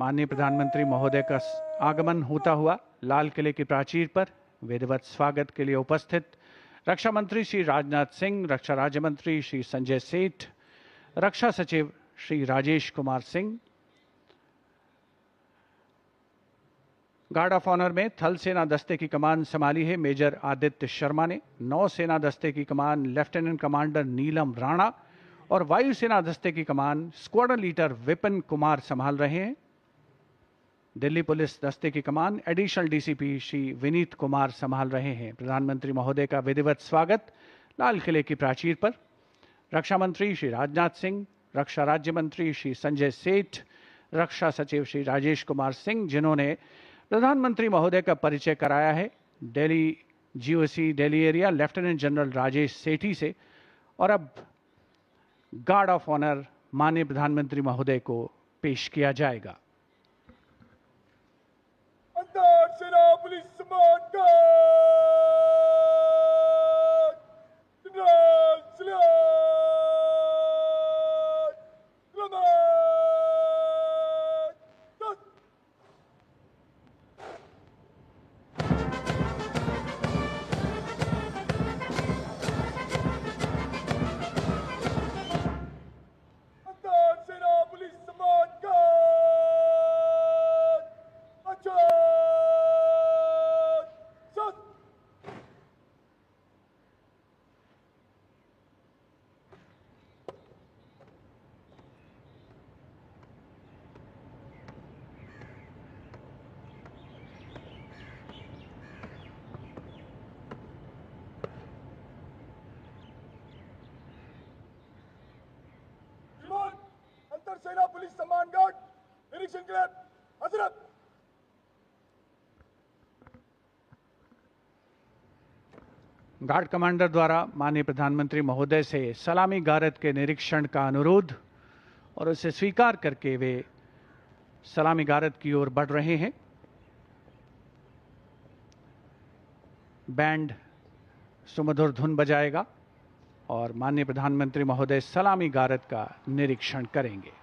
माननीय प्रधानमंत्री महोदय का आगमन होता हुआ लाल किले की प्राचीर पर विधिवत स्वागत के लिए उपस्थित रक्षा मंत्री श्री राजनाथ सिंह, रक्षा राज्य मंत्री श्री संजय सेठ, रक्षा सचिव Shri Rajesh Kumar Singh, guard of honour में थल सेना दस्ते की कमान संभाली है मेजर आदित्य शर्मा ने, नौ सेना दस्ते की कमान लेफ्टिनेंट कमांडर नीलम राणा और वायुसेना दस्ते की कमान स्क्वाड्रन लीडर विपिन कुमार संभाल रहे हैं। दिल्ली पुलिस दस्ते की कमान एडिशनल डीसीपी श्री विनीत कुमार संभाल रहे हैं। प्रधानमंत्री महोदय का विधिवत स्वागत लाल किले की प्राचीर पर रक्षा मंत्री श्री राजनाथ सिंह, रक्षा राज्य मंत्री श्री संजय सेठ, रक्षा सचिव श्री राजेश कुमार सिंह, जिन्होंने प्रधानमंत्री महोदय का परिचय कराया है Delhi GOC Delhi area lieutenant general Rajesh Sethi से, और अब गार्ड ऑफ ऑनर माननीय प्रधानमंत्री महोदय को पेश किया जाएगा। सेना पुलिस सम्मान सेना पुलिस सम्मान गार्ड निरीक्षण के लिए हजरत। गार्ड कमांडर द्वारा माननीय प्रधानमंत्री महोदय से सलामी गारद के निरीक्षण का अनुरोध और उसे स्वीकार करके वे सलामी गारद की ओर बढ़ रहे हैं। बैंड सुमधुर धुन बजाएगा और माननीय प्रधानमंत्री महोदय सलामी गारद का निरीक्षण करेंगे।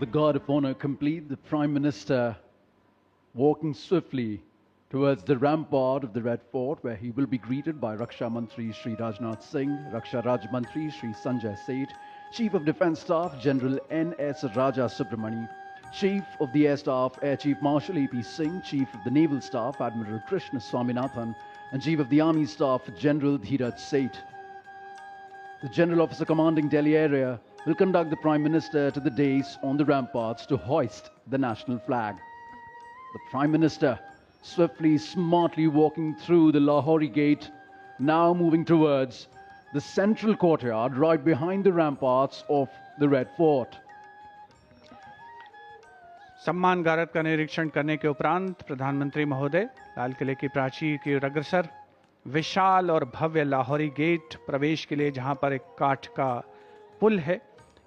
The guard of honor complete, the Prime Minister walking swiftly towards the rampart of the Red Fort, where he will be greeted by Raksha Mantri Shri Rajnath Singh, Raksha Raj Mantri Shri Sanjay Seth, Chief of Defence Staff General N.S. Raja Subramani, Chief of the Air Staff Air Chief Marshal A.P. Singh, Chief of the Naval Staff Admiral Krishna Swaminathan, and Chief of the Army Staff General Dheeraj Seth. The General Officer commanding Delhi area will conduct the Prime Minister to the dais on the ramparts to hoist the national flag. The Prime Minister swiftly, smartly walking through the Lahori Gate, now moving towards the central courtyard right behind the ramparts of the Red Fort. सम्मान गारद का निरीक्षण करने के उपरांत प्रधानमंत्री महोदय लाल किले की प्राचीर की ओर अग्रसर विशाल और भव्य लाहौरी गेट प्रवेश के लिए, जहां पर एक काठ का पुल है,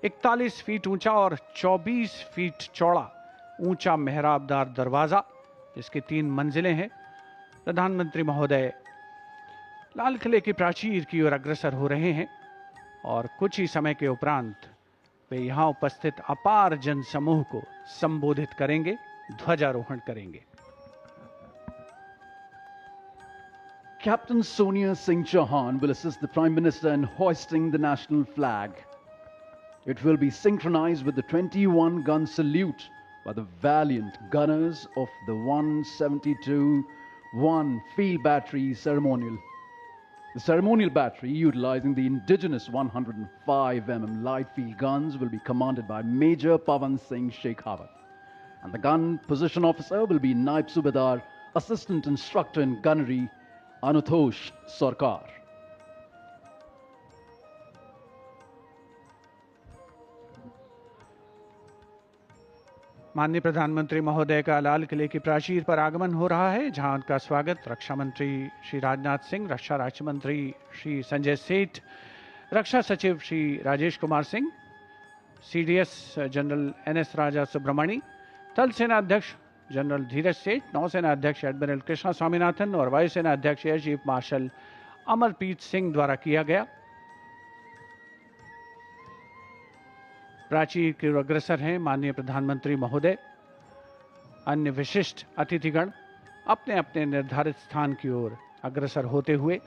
41 फीट ऊंचा और 24 फीट चौड़ा ऊंचा मेहराबदार दरवाजा, जिसकी 3 मंजिलें हैं। प्रधानमंत्री महोदय लाल किले की प्राचीर की ओर अग्रसर हो रहे हैं और कुछ ही समय के उपरांत वे यहां उपस्थित अपार जनसमूह को संबोधित करेंगे, ध्वजारोहण करेंगे। Captain Sonia Singh Chauhan will assist the Prime Minister in hoisting the national flag. It will be synchronized with the 21-gun salute by the valiant gunners of the 172-1 Field Battery Ceremonial. The ceremonial battery, utilizing the indigenous 105 mm light field guns, will be commanded by Major Pavan Singh Shekhawat. And the gun position officer will be Naib Subedar, Assistant Instructor in Gunnery, Anutosh Sarkar. माननीय प्रधानमंत्री महोदय का लाल किले की प्राचीर पर आगमन हो रहा है, जहां उनका स्वागत रक्षा मंत्री श्री राजनाथ सिंह, रक्षा राज्य मंत्री श्री संजय सेठ, रक्षा सचिव Shri Rajesh Kumar Singh, CDS general NS Raja Subramani, थल सेना अध्यक्ष जनरल धीरज सेठ, नौसेना अध्यक्ष एडमिरल कृष्णा स्वामीनाथन और वायुसेना अध्यक्ष air chief marshal Amarpreet Singh द्वारा किया गया। प्राचीर की ओर अग्रसर हैं माननीय प्रधानमंत्री महोदय। अन्य विशिष्ट अतिथिगण अपने अपने निर्धारित स्थान की ओर अग्रसर होते हुए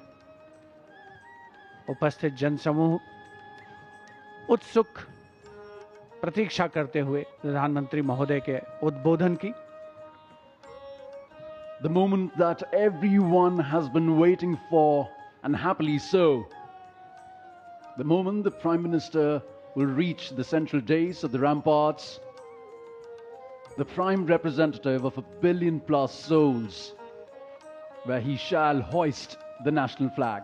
उपस्थित जनसमूह उत्सुक प्रतीक्षा करते हुए प्रधानमंत्री महोदय के उद्बोधन की। The moment that everyone has been waiting for, and happily so. The moment the Prime Minister will reach the central dais of the ramparts, the prime representative of 1 billion plus souls, where he shall hoist the national flag.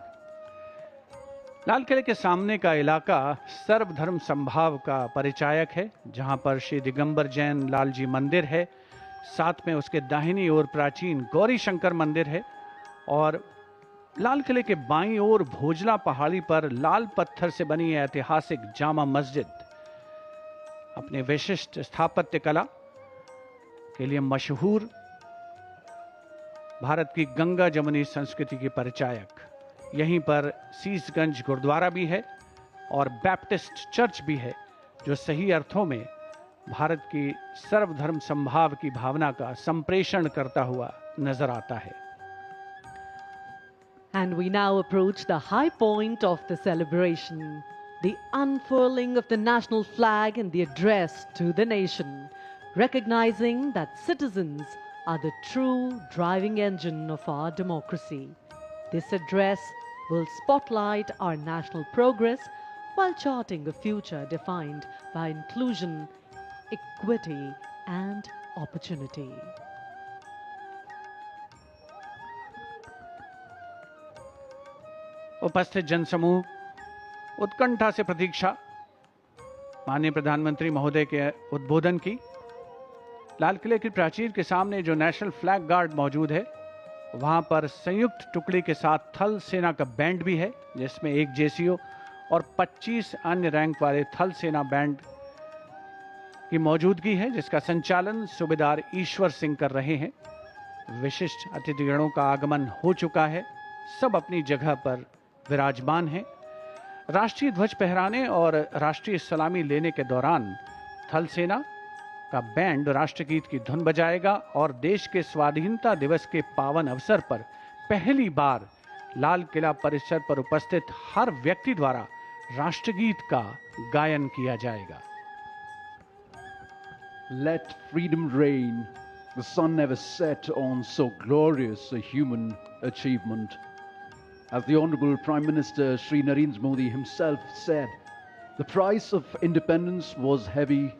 लाल किले के सामने का इलाका सर्वधर्म संभाव का परिचायक है, जहां पर श्री दिगंबर जैन लाल जी मंदिर है, साथ में उसके दाहिनी ओर प्राचीन गौरी शंकर मंदिर है और लाल किले के बाईं ओर भोजला पहाड़ी पर लाल पत्थर से बनी ऐतिहासिक जामा मस्जिद अपने विशिष्ट स्थापत्य कला के लिए मशहूर भारत की गंगा जमुनी संस्कृति की परिचायक। यहीं पर सीसगंज गुरुद्वारा भी है और बैप्टिस्ट चर्च भी है, जो सही अर्थों में भारत की सर्वधर्म संभाव की भावना का संप्रेषण करता हुआ नजर आता है। And we now approach the high point of the celebration, the unfurling of the national flag and the address to the nation, recognizing that citizens are the true driving engine of our democracy. This address will spotlight our national progress while charting a future defined by inclusion, equity, and opportunity. उपस्थित जनसमूह उत्कंठा से प्रतीक्षा माननीय प्रधानमंत्री महोदय के उद्बोधन की। लाल किले की प्राचीर के सामने जो नेशनल फ्लैग गार्ड मौजूद है, वहां पर संयुक्त टुकड़ी के साथ थल सेना का बैंड भी है, जिसमें एक जेसीओ और 25 अन्य रैंक वाले थल सेना बैंड की मौजूदगी है, जिसका संचालन सूबेदार ईश्वर सिंह कर रहे हैं। विशिष्ट अतिथिगणों का आगमन हो चुका है, सब अपनी जगह पर विराजमान हैं। राष्ट्रीय ध्वज फहराने और राष्ट्रीय सलामी लेने के दौरान थल सेना का बैंड राष्ट्रगीत की धुन बजाएगा और देश के स्वाधीनता दिवस के पावन अवसर पर पहली बार लाल किला परिसर पर उपस्थित हर व्यक्ति द्वारा राष्ट्रगीत का गायन किया जाएगा। Let freedom reign. The sun never set on so glorious a human achievement. As the Honorable Prime Minister Shri Narendra Modi himself said, the price of independence was heavy,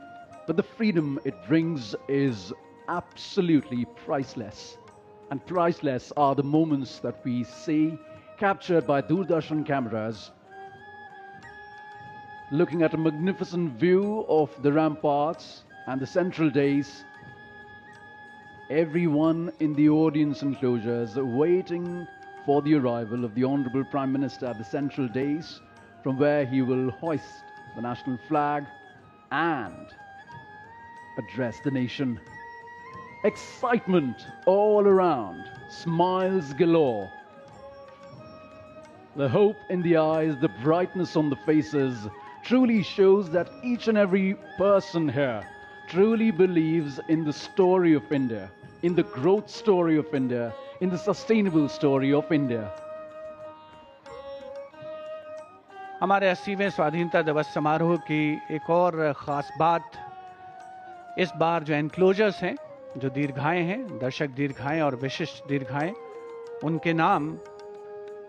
but the freedom it brings is absolutely priceless. And priceless are the moments that we see captured by Doordarshan cameras, looking at a magnificent view of the ramparts and the central dais. Everyone in the audience enclosures waiting for the arrival of the Honorable Prime Minister at the central dais, from where he will hoist the national flag and address the nation. Excitement all around, smiles galore. The hope in the eyes, the brightness on the faces truly shows that each and every person here truly believes in the story of India, in the growth story of India, in the sustainable story of India. हमारे 80वें स्वाधीनता दिवस समारोह की एक और ख़ास बात, इस बार जो एनक्लोजर्स हैं, जो दीर्घाएं हैं, दर्शक दीर्घाएं और विशिष्ट दीर्घाएं, उनके नाम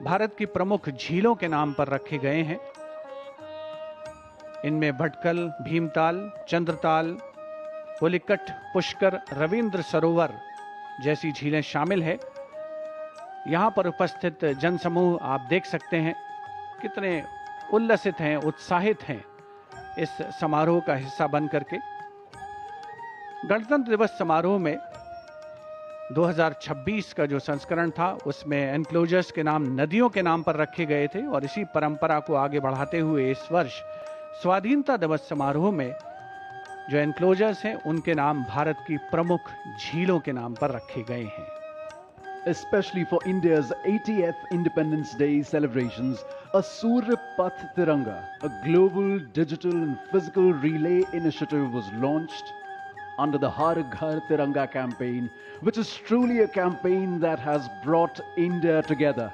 भारत की प्रमुख झीलों के नाम पर रखे गए हैं। इनमें भटकल, भीमताल, चंद्रताल, पुलिकट, पुष्कर, रविंद्र सरोवर जैसी झीलें शामिल है। यहाँ पर उपस्थित जनसमूह आप देख सकते हैं कितने उल्लसित हैं, उत्साहित हैं इस समारोह का हिस्सा बन करके। गणतंत्र दिवस समारोह में 2026 का जो संस्करण था उसमें एनक्लोजर्स के नाम नदियों के नाम पर रखे गए थे, और इसी परंपरा को आगे बढ़ाते हुए इस वर्ष स्वाधीनता दिवस समारोह में जो एनक्लोजर्स हैं उनके नाम भारत की प्रमुख झीलों के नाम पर रखे गए हैं। Especially for India's 80th Independence Day celebrations, a Surya Path Tiranga, a global digital and physical relay initiative was launched under the Har Ghar Tiranga campaign, which is truly a campaign that has brought India together.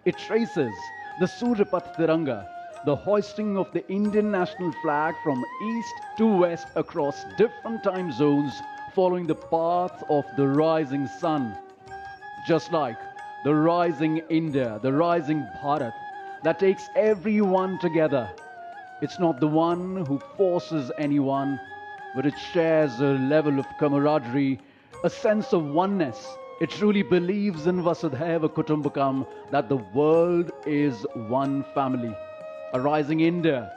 It traces the Surya Path Tiranga, the hoisting of the Indian national flag from east to west across different time zones following the path of the rising sun. Just like the rising India, the rising Bharat that takes everyone together. It's not the one who forces anyone, but it shares a level of camaraderie, a sense of oneness. It truly believes in Vasudhaiva Kutumbakam, that the world is one family. A rising India,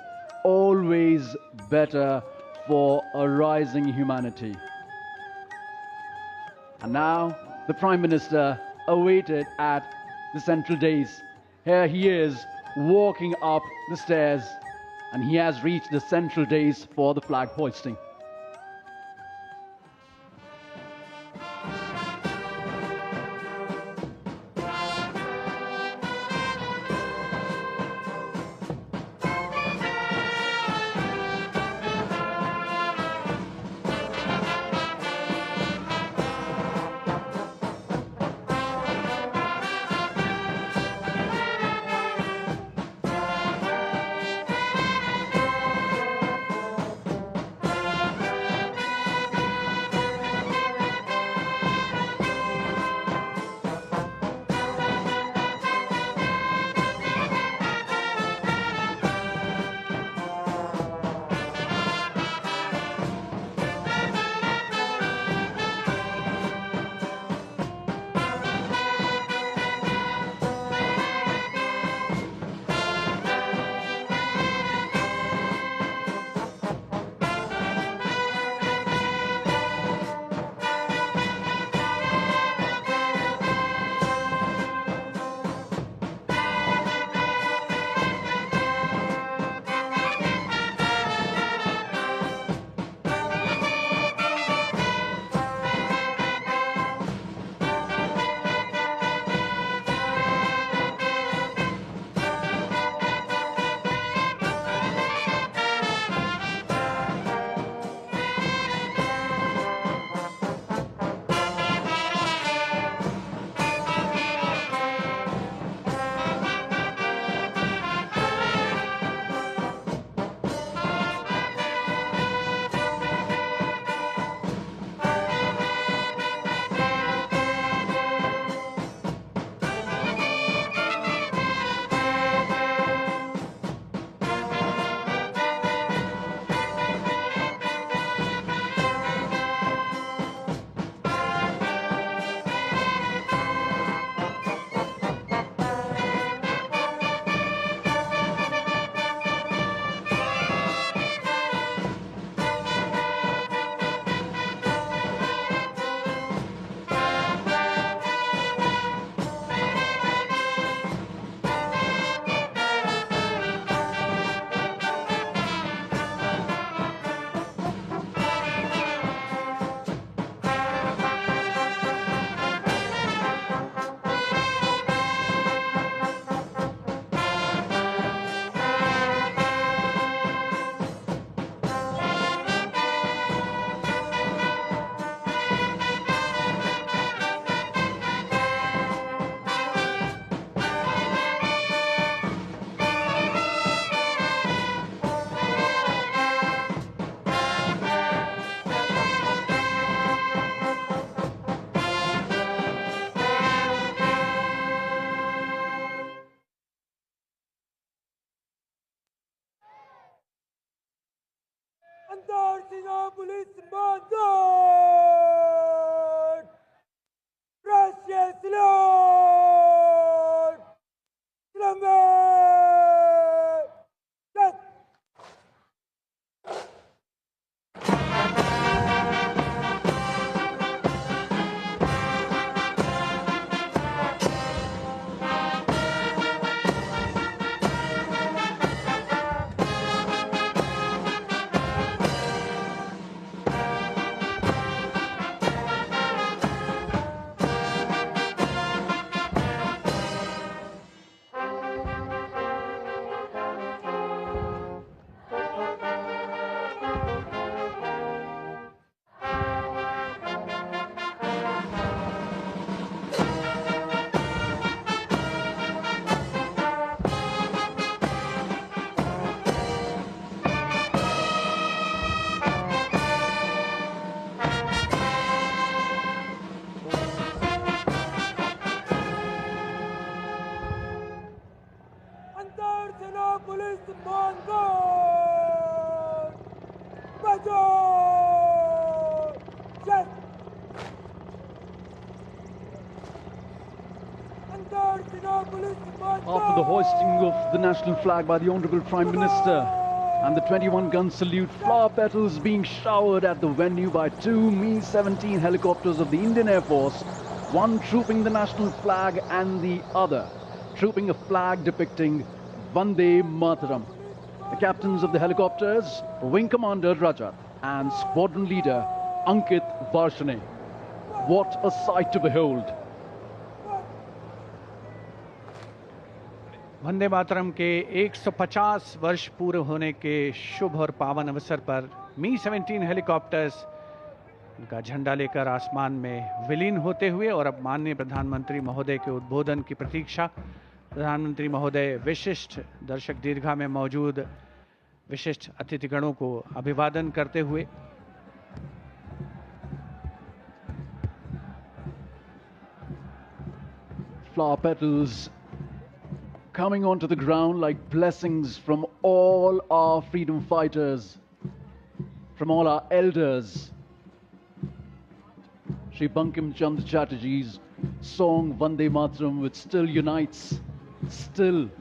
always better for a rising humanity. And now, the Prime Minister awaited at the central dais. Here he is walking up the stairs, and he has reached the central dais for the flag hoisting. अंतर सेना police Mangarh राष्ट्रीय salute तिरंगे जय अंतर सेना police Mangarh बचाओ जय अंतर सेना police After the hoisting of the national flag by the Honorable Prime Minister and the 21-gun salute, flower petals being showered at the venue by two Mi-17 helicopters of the Indian Air Force, one trooping the national flag and the other trooping a flag depicting Vande Mataram. The captains of the helicopters, Wing Commander Rajat and Squadron Leader Ankit Varshane. What a sight to behold! Vande Mataram के 150 वर्ष पूरे होने के शुभ और पावन अवसर पर Mi-17 helicopters उनका झंडा लेकर आसमान में विलीन होते हुए और अब माननीय प्रधानमंत्री महोदय के उद्बोधन की प्रतीक्षा। प्रधानमंत्री महोदय विशिष्ट दर्शक दीर्घा में मौजूद विशिष्ट अतिथिगणों को अभिवादन करते हुए Flower petals coming onto the ground like blessings from all our freedom fighters, from all our elders. Shri Bankim Chandra Chatterjee's song Vande Mataram, which still unites, still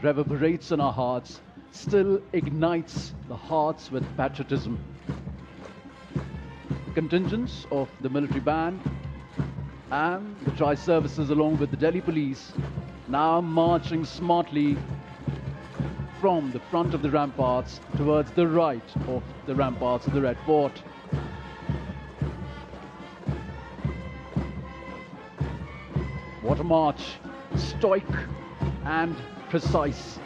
reverberates in our hearts, still ignites the hearts with patriotism. The contingents of the military band and the tri-services along with the Delhi police now marching smartly from the front of the ramparts towards the right of the ramparts of the Red Fort. What a march, stoic and precise.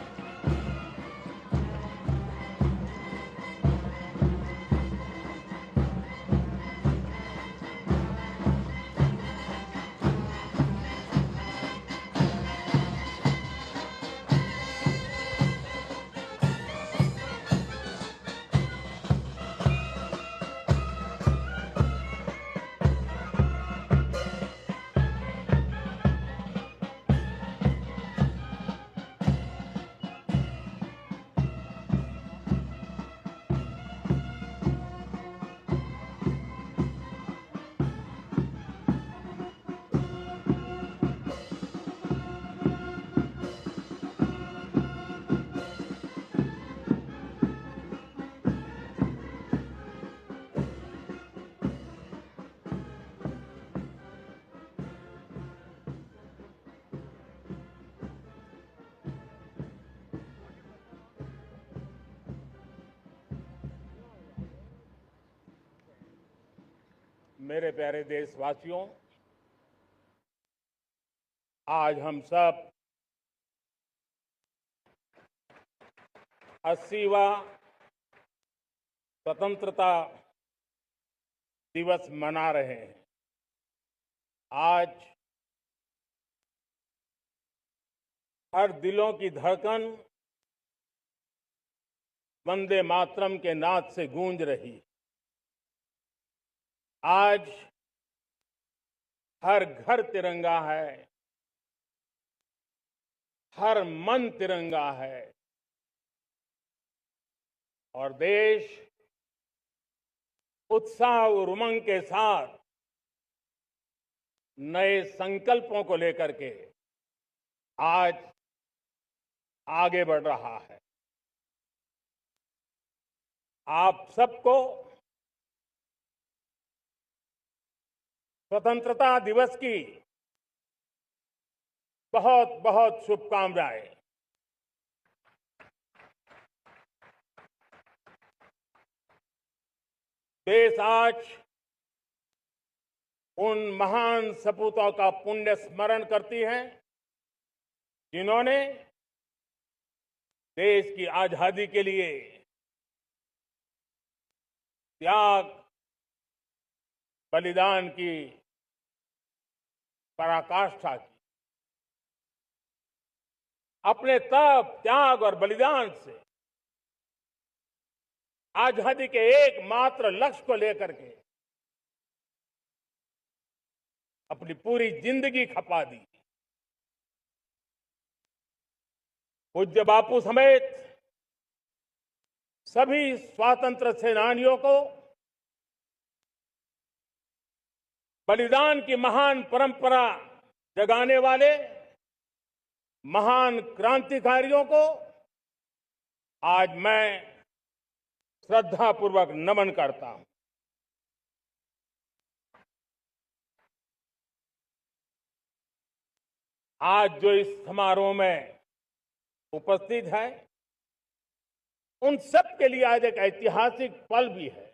मेरे प्यारे देशवासियों, आज हम सब 80वां स्वतंत्रता दिवस मना रहे हैं। आज हर दिलों की धड़कन वंदे मातरम के नाद से गूंज रही। आज हर घर तिरंगा है, हर मन तिरंगा है और देश उत्साह और उमंग के साथ नए संकल्पों को लेकर के आज आगे बढ़ रहा है। आप सबको स्वतंत्रता दिवस की बहुत बहुत शुभकामनाएं। देश आज उन महान सपूतों का पुण्य स्मरण करती है जिन्होंने देश की आजादी के लिए त्याग बलिदान की पराकाष्ठा की। अपने तप त्याग और बलिदान से आजादी के एकमात्र लक्ष्य को लेकर के अपनी पूरी जिंदगी खपा दी। पूज्य बापू समेत सभी स्वातंत्र सेनानियों को बलिदान की महान परंपरा जगाने वाले महान क्रांतिकारियों को आज मैं श्रद्धापूर्वक नमन करता हूं। आज जो इस समारोह में उपस्थित है उन सब के लिए आज एक ऐतिहासिक पल भी है।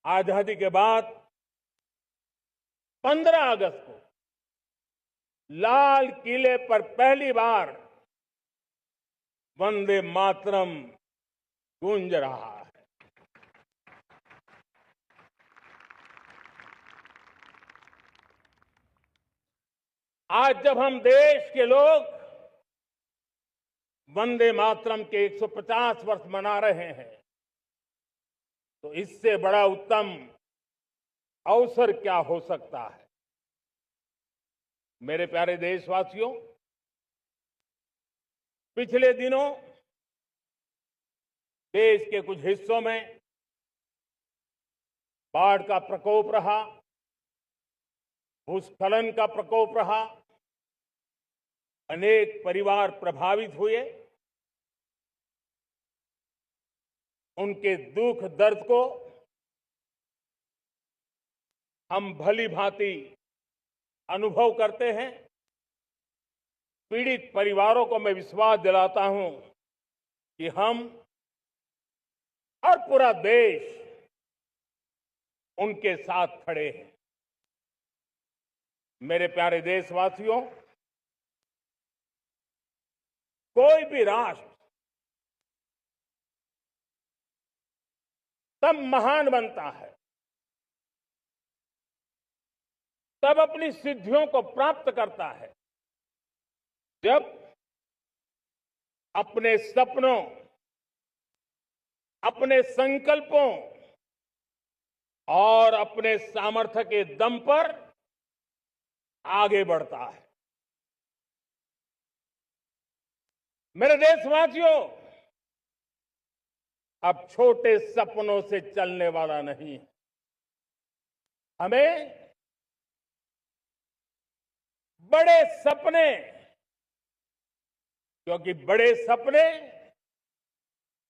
आजादी के बाद 15 अगस्त को लाल किले पर पहली बार वंदे मातरम गूंज रहा है। आज जब हम देश के लोग वंदे मातरम के 150 वर्ष मना रहे हैं तो इससे बड़ा उत्तम अवसर क्या हो सकता है। मेरे प्यारे देशवासियों, पिछले दिनों देश के कुछ हिस्सों में बाढ़ का प्रकोप रहा, भूस्खलन का प्रकोप रहा, अनेक परिवार प्रभावित हुए। उनके दुख दर्द को हम भली भांति अनुभव करते हैं। पीड़ित परिवारों को मैं विश्वास दिलाता हूं कि हम और पूरा देश उनके साथ खड़े हैं। मेरे प्यारे देशवासियों, कोई भी राष्ट्र तब महान बनता है, तब अपनी सिद्धियों को प्राप्त करता है जब अपने सपनों, अपने संकल्पों और अपने सामर्थ्य के दम पर आगे बढ़ता है। मेरे देशवासियों, अब छोटे सपनों से चलने वाला नहीं है। हमें बड़े सपने, क्योंकि बड़े सपने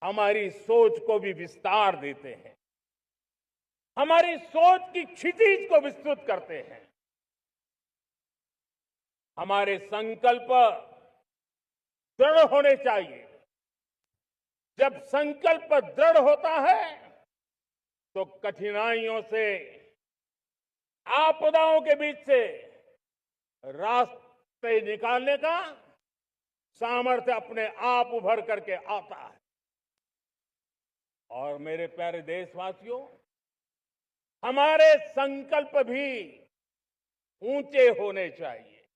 हमारी सोच को भी विस्तार देते हैं, हमारी सोच की क्षितिज को विस्तृत करते हैं। हमारे संकल्प दृढ़ होने चाहिए। जब संकल्प दृढ़ होता है तो कठिनाइयों से, आपदाओं के बीच से रास्ते निकालने का सामर्थ्य अपने आप उभर करके आता है। और मेरे प्यारे देशवासियों, हमारे संकल्प भी ऊंचे होने चाहिए,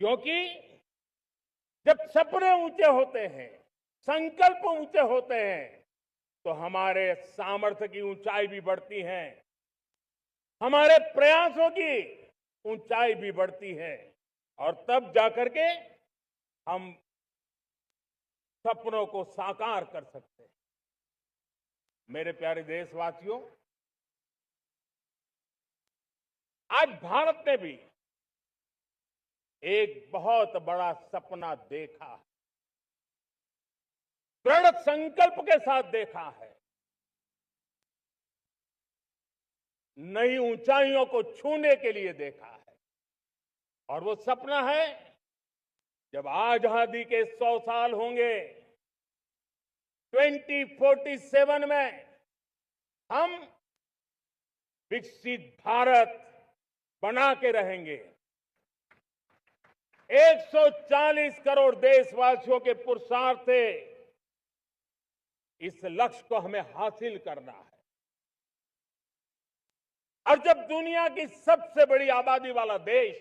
क्योंकि जब सपने ऊंचे होते हैं, संकल्प ऊंचे होते हैं, तो हमारे सामर्थ्य की ऊंचाई भी बढ़ती है, हमारे प्रयासों की ऊंचाई भी बढ़ती है, और तब जाकर के हम सपनों को साकार कर सकते हैं। मेरे प्यारे देशवासियों, आज भारत ने भी एक बहुत बड़ा सपना देखा है, दृढ़ संकल्प के साथ देखा है। नई ऊंचाइयों को छूने के लिए देखा है। और वो सपना है, जब आजादी के 100 साल होंगे, 2047 में हम विकसित भारत बना के रहेंगे। 140 करोड़ देशवासियों के पुरुषार्थ से इस लक्ष्य को हमें हासिल करना है। और जब दुनिया की सबसे बड़ी आबादी वाला देश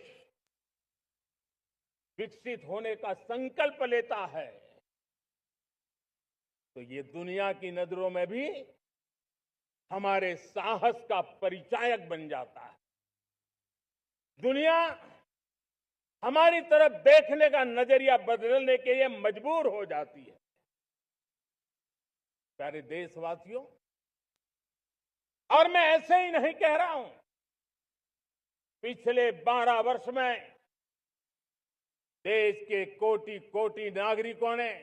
विकसित होने का संकल्प लेता है, तो ये दुनिया की नजरों में भी हमारे साहस का परिचायक बन जाता है। दुनिया हमारी तरफ देखने का नजरिया बदलने के लिए मजबूर हो जाती है। प्यारे देशवासियों, और मैं ऐसे ही नहीं कह रहा हूं। पिछले 12 वर्ष में देश के कोटि कोटि नागरिकों ने,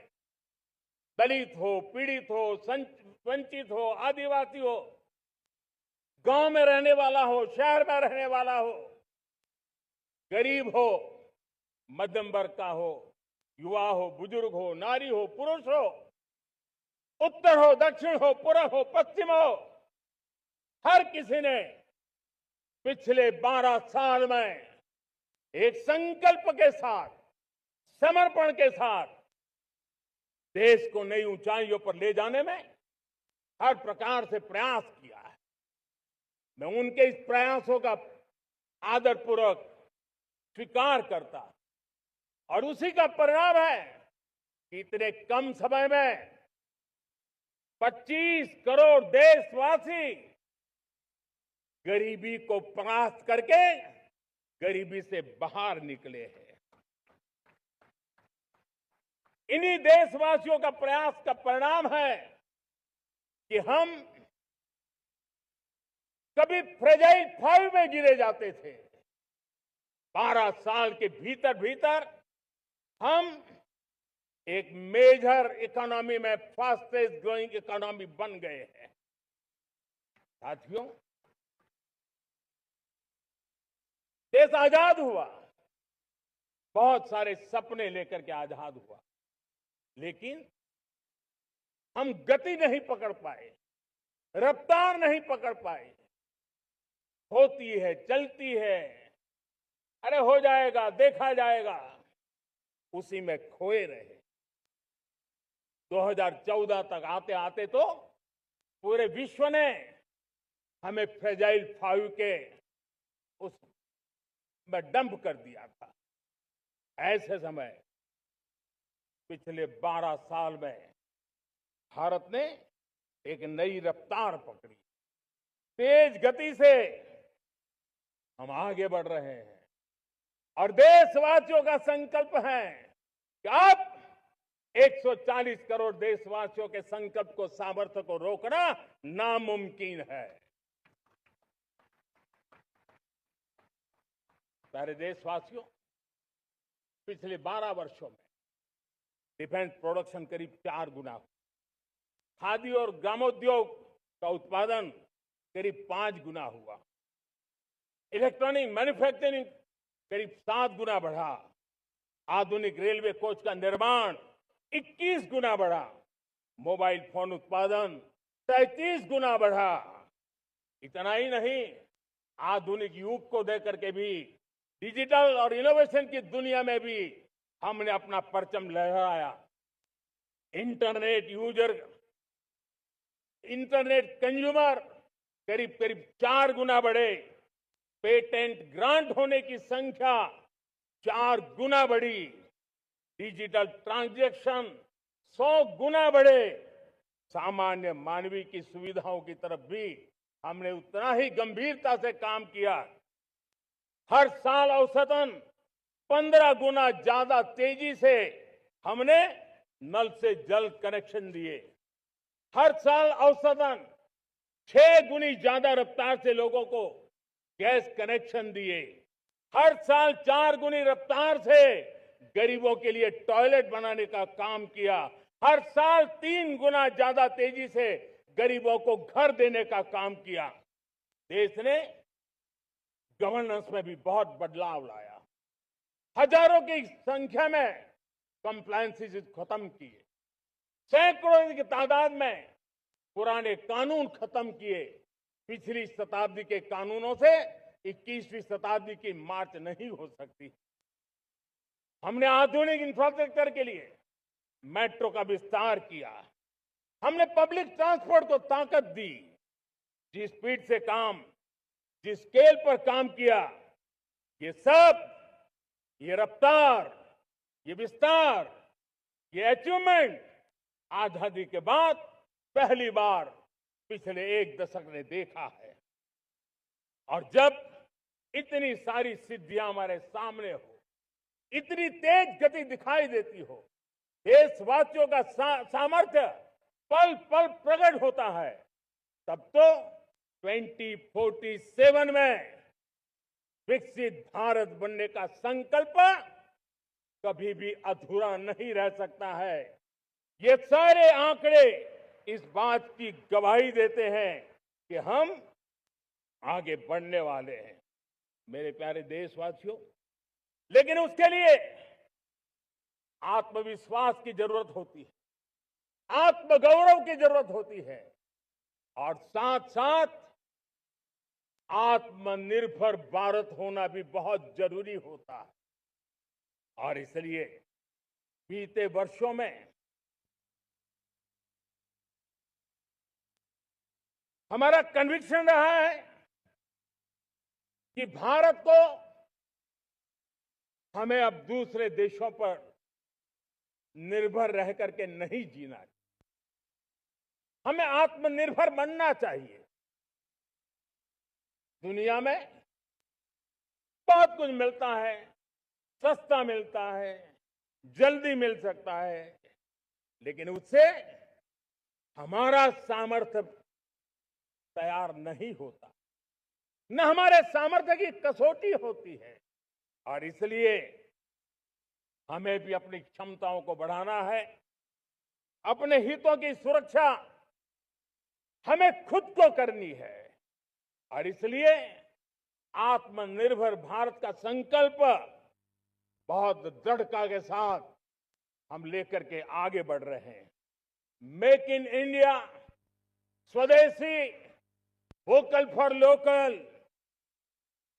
दलित हो, पीड़ित हो, वंचित हो, आदिवासी हो, गांव में रहने वाला हो, शहर में रहने वाला हो, गरीब हो, मध्यम वर्ग का हो, युवा हो, बुजुर्ग हो, नारी हो, पुरुष हो, उत्तर हो, दक्षिण हो, पूर्व हो, पश्चिम हो, हर किसी ने पिछले 12 साल में एक संकल्प के साथ, समर्पण के साथ देश को नई ऊंचाइयों पर ले जाने में हर प्रकार से प्रयास किया है। मैं उनके इस प्रयासों का आदरपूर्वक स्वीकार करता, और उसी का परिणाम है कि इतने कम समय में 25 करोड़ देशवासी गरीबी को परास्त करके गरीबी से बाहर निकले हैं। इन्हीं देशवासियों का प्रयास का परिणाम है कि हम कभी फ्रेजाइल 5 में गिरे जाते थे। 12 साल के भीतर भीतर हम एक मेजर इकोनॉमी में फास्टेस्ट ग्रोइंग इकोनॉमी बन गए हैं। साथियों, देश आजाद हुआ, बहुत सारे सपने लेकर के आजाद हुआ, लेकिन हम गति नहीं पकड़ पाए, रफ्तार नहीं पकड़ पाए। होती है, चलती है, अरे हो जाएगा, देखा जाएगा, उसी में खोए रहे। 2014 तक आते आते तो पूरे विश्व ने हमें फ्रेजाइल 5 के उस में डंप कर दिया था। ऐसे समय पिछले 12 साल में भारत ने एक नई रफ्तार पकड़ी, तेज गति से हम आगे बढ़ रहे हैं। और देशवासियों का संकल्प है कि अब 140 करोड़ देशवासियों के संकल्प को, सामर्थ्य को रोकना नामुमकिन है। प्यारे देशवासियों, पिछले 12 वर्षों में डिफेंस प्रोडक्शन करीब 4 गुना, खादी और ग्रामोद्योग का उत्पादन करीब 5 गुना हुआ, इलेक्ट्रॉनिक मैन्युफैक्चरिंग करीब 7 गुना बढ़ा, आधुनिक रेलवे कोच का निर्माण 21 गुना बढ़ा, मोबाइल फोन उत्पादन 33 गुना बढ़ा। इतना ही नहीं, आधुनिक युग को देकर के भी डिजिटल और इनोवेशन की दुनिया में भी हमने अपना परचम लहराया। इंटरनेट कंज्यूमर करीब करीब 4 गुना बढ़े, पेटेंट ग्रांट होने की संख्या 4 गुना बढ़ी, डिजिटल ट्रांजैक्शन 100 गुना बढ़े। सामान्य मानवीय की सुविधाओं की तरफ भी हमने उतना ही गंभीरता से काम किया। हर साल औसतन 15 गुना ज्यादा तेजी से हमने नल से जल कनेक्शन दिए। हर साल औसतन 6 गुनी ज्यादा रफ्तार से लोगों को गैस कनेक्शन दिए। हर साल 4 गुनी रफ्तार से गरीबों के लिए टॉयलेट बनाने का काम किया। हर साल 3 गुना ज्यादा तेजी से गरीबों को घर देने का काम किया। देश ने गवर्नेंस में भी बहुत बदलाव लाया। हजारों की संख्या में कंप्लायंसेस खत्म किए। सैकड़ों की तादाद में पुराने कानून खत्म किए। पिछली शताब्दी के कानूनों से 21वीं शताब्दी की मार्च नहीं हो सकती। हमने आधुनिक इंफ्रास्ट्रक्चर के लिए मेट्रो का विस्तार किया। हमने पब्लिक ट्रांसपोर्ट को ताकत दी। जिस स्पीड से काम, जिस स्केल पर काम किया, ये सब, ये रफ्तार, ये विस्तार, ये अचीवमेंट आजादी के बाद पहली बार पिछले 1 दशक ने देखा है। और जब इतनी सारी सिद्धियां हमारे सामने हो, इतनी तेज गति दिखाई देती हो, देशवासियों का सामर्थ्य पल पल प्रकट होता है, तब तो 2047 में विकसित भारत बनने का संकल्प कभी भी अधूरा नहीं रह सकता है। ये सारे आंकड़े इस बात की गवाही देते हैं कि हम आगे बढ़ने वाले हैं, मेरे प्यारे देशवासियों। लेकिन उसके लिए आत्मविश्वास की जरूरत होती है, आत्मगौरव की जरूरत होती है, और साथ साथ आत्मनिर्भर भारत होना भी बहुत जरूरी होता है। और इसलिए बीते वर्षों में हमारा कन्विक्शन रहा है कि भारत को हमें अब दूसरे देशों पर निर्भर रह करके नहीं जीना चाहिए। हमें आत्मनिर्भर बनना चाहिए। दुनिया में बहुत कुछ मिलता है, सस्ता मिलता है, जल्दी मिल सकता है, लेकिन उससे हमारा सामर्थ्य तैयार नहीं होता, न हमारे सामर्थ्य की कसौटी होती है। और इसलिए हमें भी अपनी क्षमताओं को बढ़ाना है। अपने हितों की सुरक्षा हमें खुद को करनी है। और इसलिए आत्मनिर्भर भारत का संकल्प बहुत दृढ़ता के साथ हम लेकर के आगे बढ़ रहे हैं। मेक इन इंडिया, स्वदेशी, वोकल फॉर लोकल,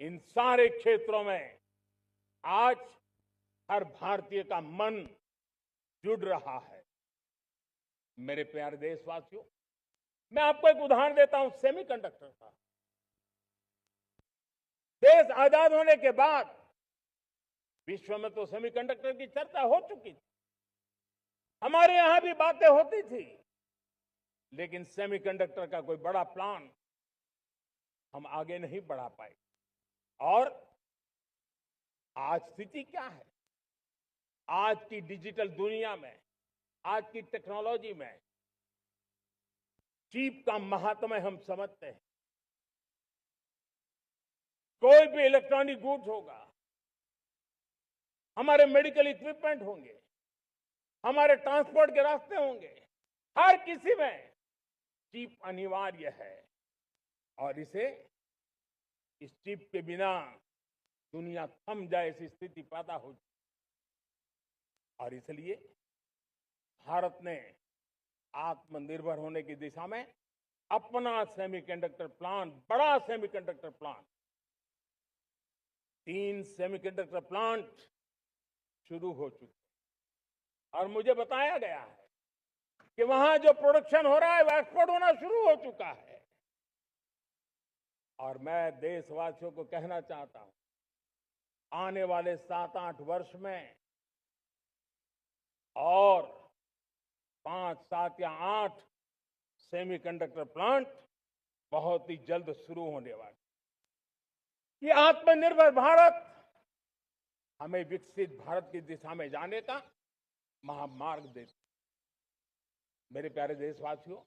इन सारे क्षेत्रों में आज हर भारतीय का मन जुड़ रहा है। मेरे प्यारे देशवासियों, मैं आपको एक उदाहरण देता हूं सेमीकंडक्टर का। देश आजाद होने के बाद विश्व में तो सेमीकंडक्टर की चर्चा हो चुकी थी, हमारे यहां भी बातें होती थी, लेकिन सेमीकंडक्टर का कोई बड़ा प्लान हम आगे नहीं बढ़ा पाए। और आज स्थिति क्या है? आज की डिजिटल दुनिया में, आज की टेक्नोलॉजी में चिप का महात्म्य हम समझते हैं। कोई भी इलेक्ट्रॉनिक गुड्स होगा, हमारे मेडिकल इक्विपमेंट होंगे, हमारे ट्रांसपोर्ट के रास्ते होंगे, हर किसी में चिप अनिवार्य है। और इस चिप के बिना दुनिया थम जाए ऐसी स्थिति पैदा हो। और इसलिए भारत ने आत्मनिर्भर होने की दिशा में अपना सेमीकंडक्टर प्लान, बड़ा सेमीकंडक्टर प्लान, 3 सेमीकंडक्टर प्लांट शुरू हो चुके हैं। और मुझे बताया गया है कि वहां जो प्रोडक्शन हो रहा है वो एक्सपोर्ट होना शुरू हो चुका है। और मैं देशवासियों को कहना चाहता हूं, आने वाले 7-8 वर्ष में और 5, 7 या 8 सेमीकंडक्टर प्लांट बहुत ही जल्द शुरू होने वाले। ये आत्मनिर्भर भारत हमें विकसित भारत की दिशा में जाने का महामार्ग देता है। मेरे प्यारे देशवासियों,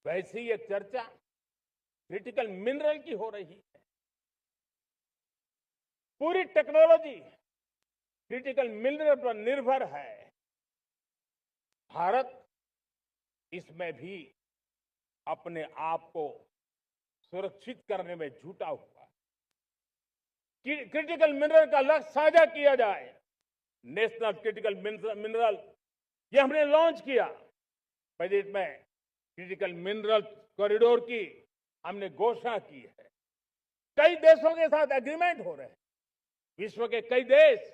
वैसी एक चर्चा क्रिटिकल मिनरल की हो रही है। पूरी टेक्नोलॉजी क्रिटिकल मिनरल पर निर्भर है। भारत इसमें भी अपने आप को सुरक्षित करने में जुटा हुआ है। क्रिटिकल मिनरल का लक्ष्य साझा किया जाए। नेशनल क्रिटिकल मिनरल ये हमने लॉन्च किया। बजट में क्रिटिकल मिनरल कॉरिडोर की हमने घोषणा की है। कई देशों के साथ एग्रीमेंट हो रहे हैं। विश्व के कई देश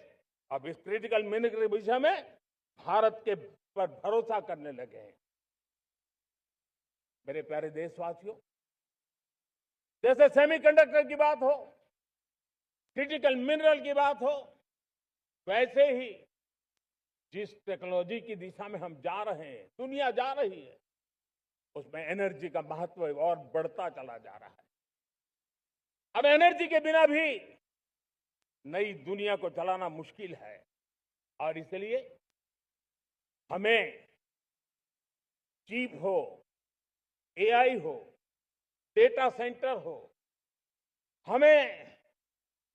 अब इस क्रिटिकल मिनरल के विषय में भारत के पर भरोसा करने लगे हैं। मेरे प्यारे देशवासियों, जैसे सेमीकंडक्टर की बात हो, क्रिटिकल मिनरल की बात हो, वैसे ही जिस टेक्नोलॉजी की दिशा में हम जा रहे हैं, दुनिया जा रही है, उसमें एनर्जी का महत्व और बढ़ता चला जा रहा है। अब एनर्जी के बिना भी नई दुनिया को चलाना मुश्किल है और इसलिए हमें चिप हो, एआई हो, डेटा सेंटर हो, हमें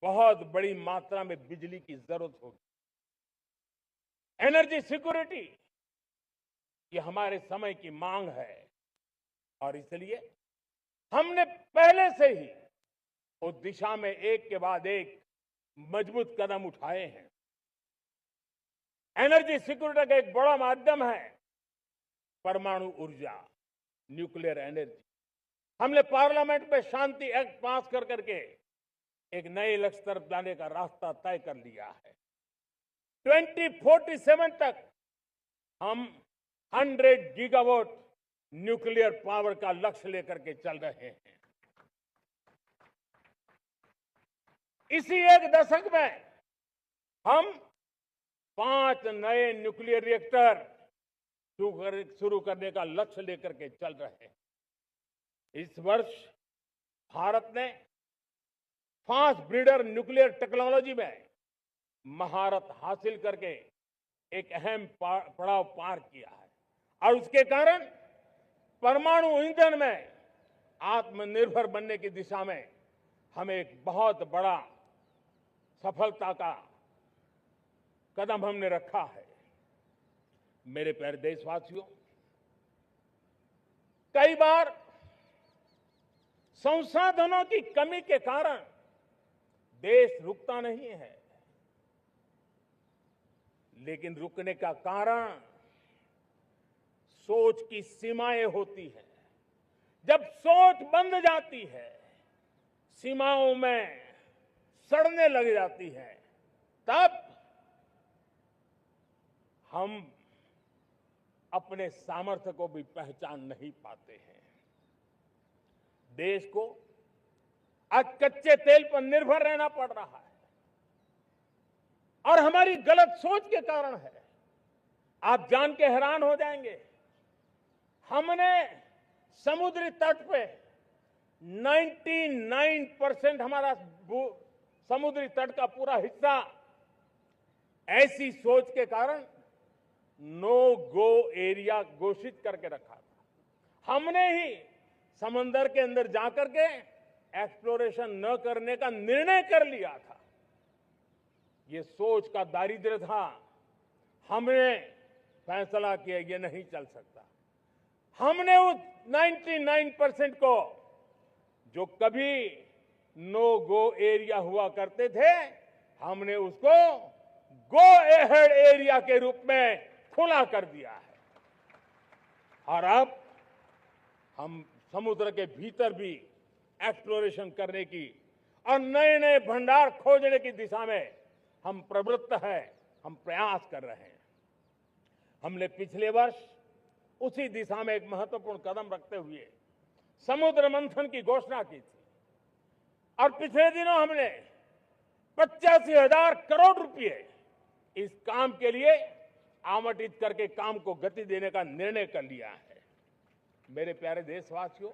बहुत बड़ी मात्रा में बिजली की जरूरत होगी। एनर्जी सिक्योरिटी ये हमारे समय की मांग है और इसलिए हमने पहले से ही उस दिशा में एक के बाद एक मजबूत कदम उठाए हैं। एनर्जी सिक्योरिटी का एक बड़ा माध्यम है परमाणु ऊर्जा, न्यूक्लियर एनर्जी। हमने पार्लियामेंट में शांति एक्ट पास कर करके एक नए लक्ष्य तरफ जाने का रास्ता तय कर लिया है। 2047 तक हम 100 गीगावाट न्यूक्लियर पावर का लक्ष्य लेकर के चल रहे हैं। इसी एक दशक में हम 5 नए न्यूक्लियर रिएक्टर शुरू करने का लक्ष्य लेकर के चल रहे हैं। इस वर्ष भारत ने फास्ट ब्रीडर न्यूक्लियर टेक्नोलॉजी में महारत हासिल करके एक अहम पड़ाव पार किया है और उसके कारण परमाणु ईंधन में आत्मनिर्भर बनने की दिशा में हमें एक बहुत बड़ा सफलता का कदम हमने रखा है। मेरे प्यारे देशवासियों, कई बार संसाधनों की कमी के कारण देश रुकता नहीं है, लेकिन रुकने का कारण सोच की सीमाएं होती हैं। जब सोच बंध जाती है, सीमाओं में सड़ने लग जाती है, तब हम अपने सामर्थ्य को भी पहचान नहीं पाते हैं। देश को आज कच्चे तेल पर निर्भर रहना पड़ रहा है और हमारी गलत सोच के कारण है। आप जान के हैरान हो जाएंगे, हमने समुद्री तट पे 99% हमारा समुद्री तट का पूरा हिस्सा ऐसी सोच के कारण नो गो एरिया घोषित करके रखा था। हमने ही समंदर के अंदर जाकर के एक्सप्लोरेशन न करने का निर्णय कर लिया था। ये सोच का दारिद्र्य था। हमने फैसला किया ये नहीं चल सकता। हमने उस 99% को, जो कभी नो गो एरिया हुआ करते थे, हमने उसको गो एहेड एरिया के रूप में खुला कर दिया है और अब हम समुद्र के भीतर भी एक्सप्लोरेशन करने की और नए नए भंडार खोजने की दिशा में हम प्रवृत्त हैं, हम प्रयास कर रहे हैं। हमने पिछले वर्ष उसी दिशा में एक महत्वपूर्ण कदम रखते हुए समुद्र मंथन की घोषणा की थी और पिछले दिनों हमने 85,000 करोड़ रुपए इस काम के लिए आवंटित करके काम को गति देने का निर्णय कर लिया है। मेरे प्यारे देशवासियों,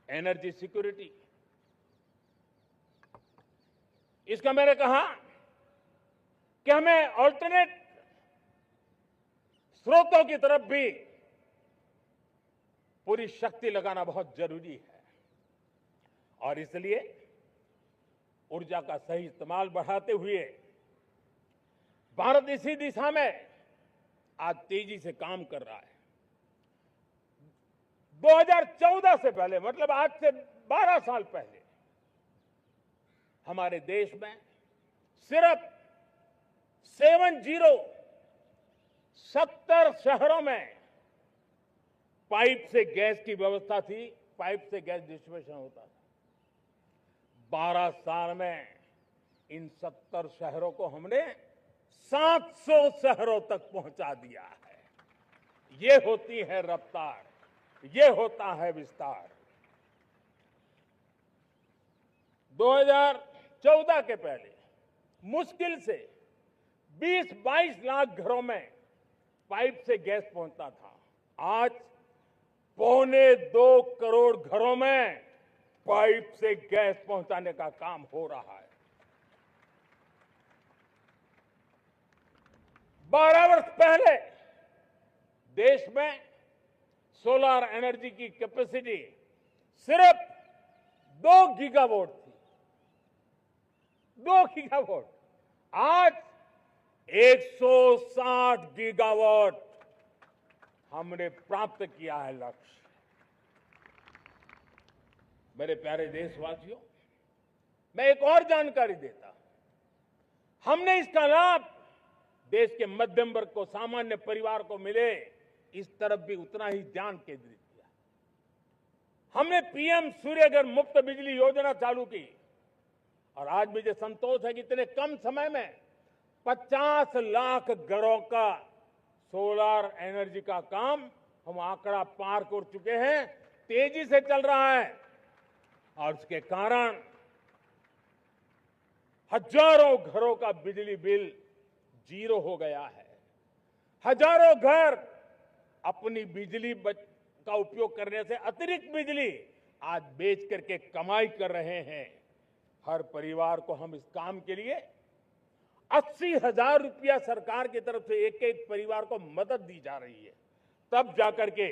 एनर्जी सिक्योरिटी, इसका मैंने कहा कि हमें ऑल्टरनेट स्रोतों की तरफ भी पूरी शक्ति लगाना बहुत जरूरी है और इसलिए ऊर्जा का सही इस्तेमाल बढ़ाते हुए भारत इसी दिशा में आज तेजी से काम कर रहा है। 2014 से पहले, मतलब आज से 12 साल पहले, हमारे देश में सिर्फ 70 शहरों में पाइप से गैस की व्यवस्था थी, पाइप से गैस डिस्ट्रीब्यूशन होता था। 12 साल में इन 70 शहरों को हमने 700 शहरों तक पहुंचा दिया है। ये होती है रफ्तार, ये होता है विस्तार। 2014 के पहले मुश्किल से 20-22 लाख घरों में पाइप से गैस पहुंचता था। आज 1.25 करोड़ घरों में पाइप से गैस पहुंचाने का काम हो रहा है। 12 वर्ष पहले देश में सोलर एनर्जी की कैपेसिटी सिर्फ 2 गीगावाट थी। 2 गीगावाट, आज 160 गीगावाट हमने प्राप्त किया है लक्ष्य। मेरे प्यारे देशवासियों, मैं एक और जानकारी देता हूं। हमने इसका लाभ देश के मध्यम वर्ग को, सामान्य परिवार को मिले, इस तरफ भी उतना ही ध्यान केंद्रित किया। हमने पीएम सूर्यघर मुफ्त बिजली योजना चालू की और आज मुझे संतोष है कि इतने कम समय में 50 लाख घरों का सोलर एनर्जी का काम हम आंकड़ा पार कर चुके हैं। तेजी से चल रहा है और इसके कारण हजारों घरों का बिजली बिल 0 हो गया है। हजारों घर अपनी बिजली का उपयोग करने से अतिरिक्त बिजली आज बेच करके कमाई कर रहे हैं। हर परिवार को हम इस काम के लिए 80,000 रुपया सरकार की तरफ से एक एक परिवार को मदद दी जा रही है, तब जाकर के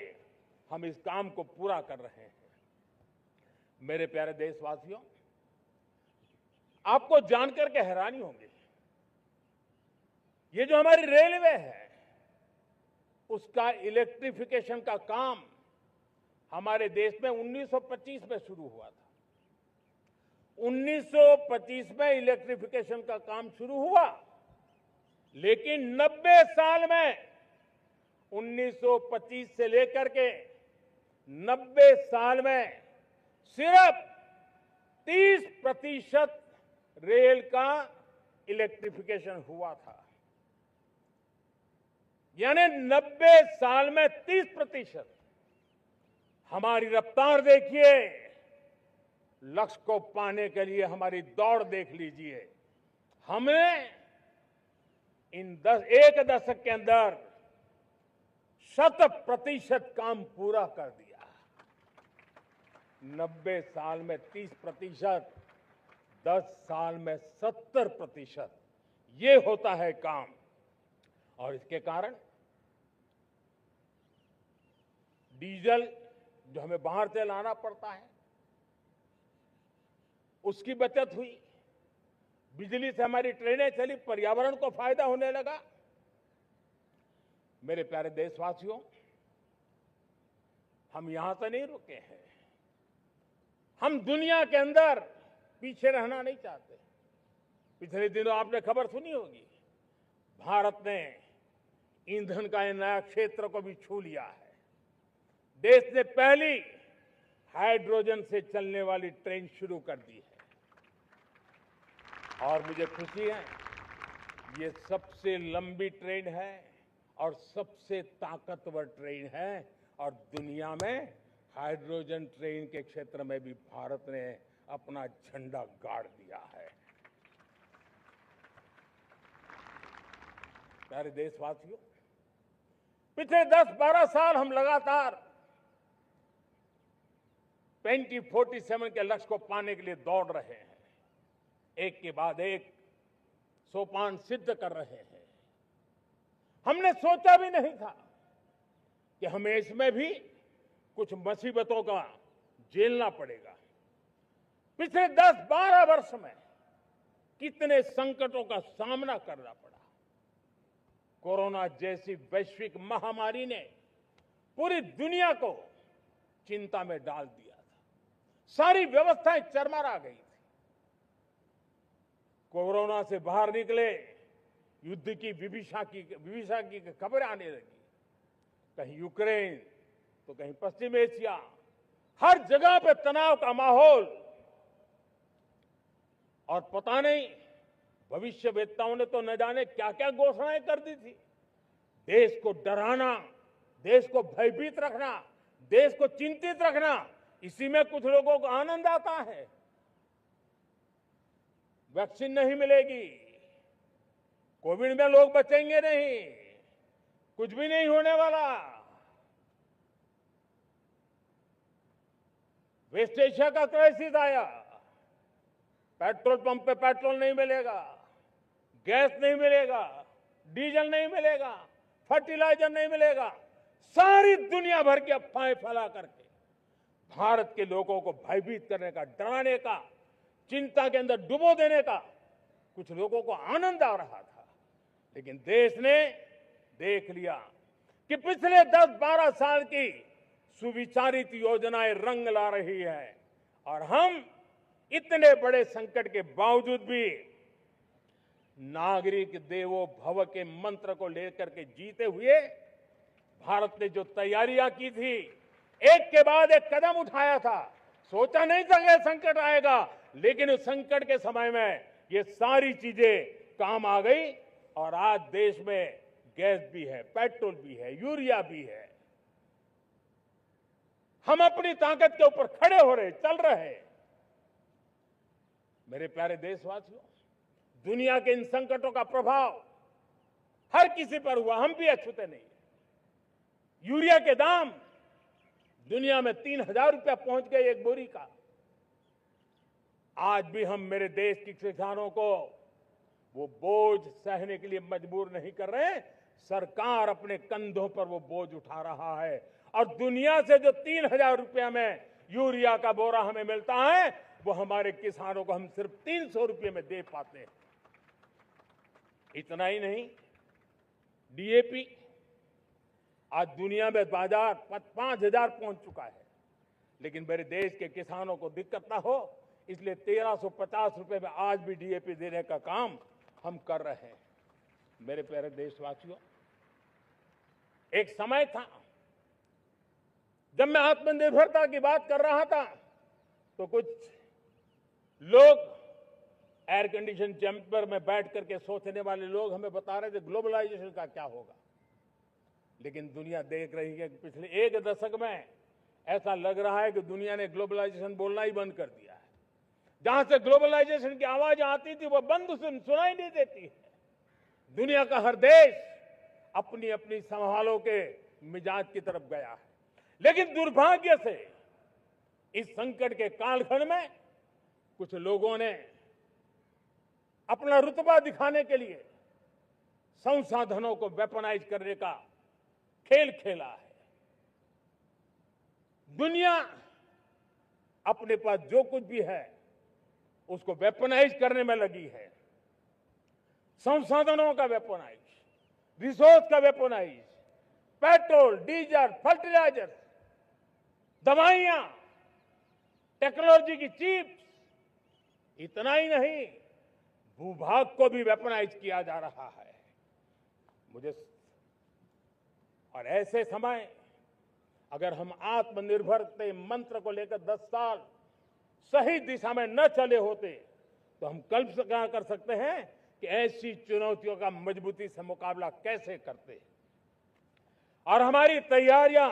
हम इस काम को पूरा कर रहे हैं। मेरे प्यारे देशवासियों, आपको जानकर के हैरानी होगी, ये जो हमारी रेलवे है उसका इलेक्ट्रिफिकेशन का काम हमारे देश में 1925 में शुरू हुआ था। 1925 में इलेक्ट्रिफिकेशन का काम शुरू हुआ, लेकिन 90 साल में 1925 से लेकर के 90 साल में सिर्फ 30% रेल का इलेक्ट्रिफिकेशन हुआ था। यानी 90 साल में 30%। हमारी रफ्तार देखिए, लक्ष्य को पाने के लिए हमारी दौड़ देख लीजिए। हमने एक दशक के अंदर 100% काम पूरा कर दिया। 90 साल में 30%, 10 साल में 70%, ये होता है काम। और इसके कारण डीजल जो हमें बाहर से लाना पड़ता है उसकी बचत हुई, बिजली से हमारी ट्रेनें चली, पर्यावरण को फायदा होने लगा। मेरे प्यारे देशवासियों, हम यहां से नहीं रुके हैं, हम दुनिया के अंदर पीछे रहना नहीं चाहते। पिछले दिनों आपने खबर सुनी होगी, भारत ने ईंधन का एक नया क्षेत्र को भी छू लिया है। देश ने पहली हाइड्रोजन से चलने वाली ट्रेन शुरू कर दी है और मुझे खुशी है, ये सबसे लंबी ट्रेन है और सबसे ताकतवर ट्रेन है और दुनिया में हाइड्रोजन ट्रेन के क्षेत्र में भी भारत ने अपना झंडा गाड़ दिया है। प्यारे देशवासियों, पिछले 10-12 साल हम लगातार 2047 के लक्ष्य को पाने के लिए दौड़ रहे हैं, एक के बाद एक सोपान सिद्ध कर रहे हैं। हमने सोचा भी नहीं था कि हमें इसमें भी कुछ मुसीबतों का झेलना पड़ेगा। पिछले 10-12 वर्ष में कितने संकटों का सामना करना पड़ा। कोरोना जैसी वैश्विक महामारी ने पूरी दुनिया को चिंता में डाल दिया था। सारी व्यवस्थाएं चरमरा गई थी। कोरोना से बाहर निकले, युद्ध की विभीषा की खबर आने लगी। कहीं यूक्रेन तो कहीं पश्चिम एशिया, हर जगह पे तनाव का माहौल। और पता नहीं भविष्यवेत्ताओं ने तो न जाने क्या क्या घोषणाएं कर दी थी। देश को डराना, देश को भयभीत रखना, देश को चिंतित रखना, इसी में कुछ लोगों को आनंद आता है। वैक्सीन नहीं मिलेगी, कोविड में लोग बचेंगे नहीं, कुछ भी नहीं होने वाला। वेस्ट एशिया का क्राइसिस आया, पेट्रोल पंप पे पेट्रोल नहीं मिलेगा, गैस नहीं मिलेगा, डीजल नहीं मिलेगा, फर्टिलाइजर नहीं मिलेगा। सारी दुनिया भर की अफवाहें फैला करके भारत के लोगों को भयभीत करने का, डराने का, चिंता के अंदर डुबो देने का कुछ लोगों को आनंद आ रहा था। लेकिन देश ने देख लिया कि पिछले 10-12 साल की सुविचारित योजनाएं रंग ला रही है और हम इतने बड़े संकट के बावजूद भी नागरिक देवो भव के मंत्र को लेकर के जीते हुए भारत ने जो तैयारियां की थी, एक के बाद एक कदम उठाया था। सोचा नहीं था कि संकट आएगा, लेकिन उस संकट के समय में ये सारी चीजें काम आ गई और आज देश में गैस भी है, पेट्रोल भी है, यूरिया भी है। हम अपनी ताकत के ऊपर खड़े हो रहे, चल रहे। मेरे प्यारे देशवासियों, दुनिया के इन संकटों का प्रभाव हर किसी पर हुआ, हम भी अछूते नहीं। यूरिया के दाम दुनिया में 3,000 रुपया पहुंच गए एक बोरी का। आज भी हम मेरे देश के किसानों को वो बोझ सहने के लिए मजबूर नहीं कर रहे। सरकार अपने कंधों पर वो बोझ उठा रहा है और दुनिया से जो 3,000 रुपया में यूरिया का बोरा हमें मिलता है, वो हमारे किसानों को हम सिर्फ 300 रुपये में दे पाते हैं। इतना ही नहीं, डीएपी आज दुनिया में बाजार 5,000 पहुंच चुका है, लेकिन मेरे देश के किसानों को दिक्कत ना हो इसलिए 1,350 रुपए में आज भी डीएपी देने का काम हम कर रहे हैं। मेरे प्यारे देशवासियों, एक समय था जब मैं आत्मनिर्भरता की बात कर रहा था तो कुछ लोग एयर कंडीशन चैम्बर में बैठ करके सोचने वाले लोग हमें बता रहे थे ग्लोबलाइजेशन का क्या होगा। लेकिन दुनिया देख रही है कि पिछले एक दशक में ऐसा लग रहा है कि दुनिया ने ग्लोबलाइजेशन बोलना ही बंद कर दिया है। जहां से ग्लोबलाइजेशन की आवाज आती थी वो बंद सुनाई नहीं देती है। दुनिया का हर देश अपनी अपनी संभालों के मिजाज की तरफ गया है। लेकिन दुर्भाग्य से इस संकट के कालखंड में कुछ लोगों ने अपना रुतबा दिखाने के लिए संसाधनों को वेपनाइज करने का खेल खेला है। दुनिया अपने पास जो कुछ भी है उसको वेपनाइज करने में लगी है। संसाधनों का वेपनाइज, रिसोर्स का वेपनाइज, पेट्रोल, डीजल, फर्टिलाइजर, दवाइयां, टेक्नोलॉजी की चिप्स, इतना ही नहीं भूभाग को भी वेपनाइज किया जा रहा है। और ऐसे समय अगर हम आत्मनिर्भरता मंत्र को लेकर 10 साल सही दिशा में न चले होते तो हम कल्पना कर सकते हैं कि ऐसी चुनौतियों का मजबूती से मुकाबला कैसे करते। और हमारी तैयारियां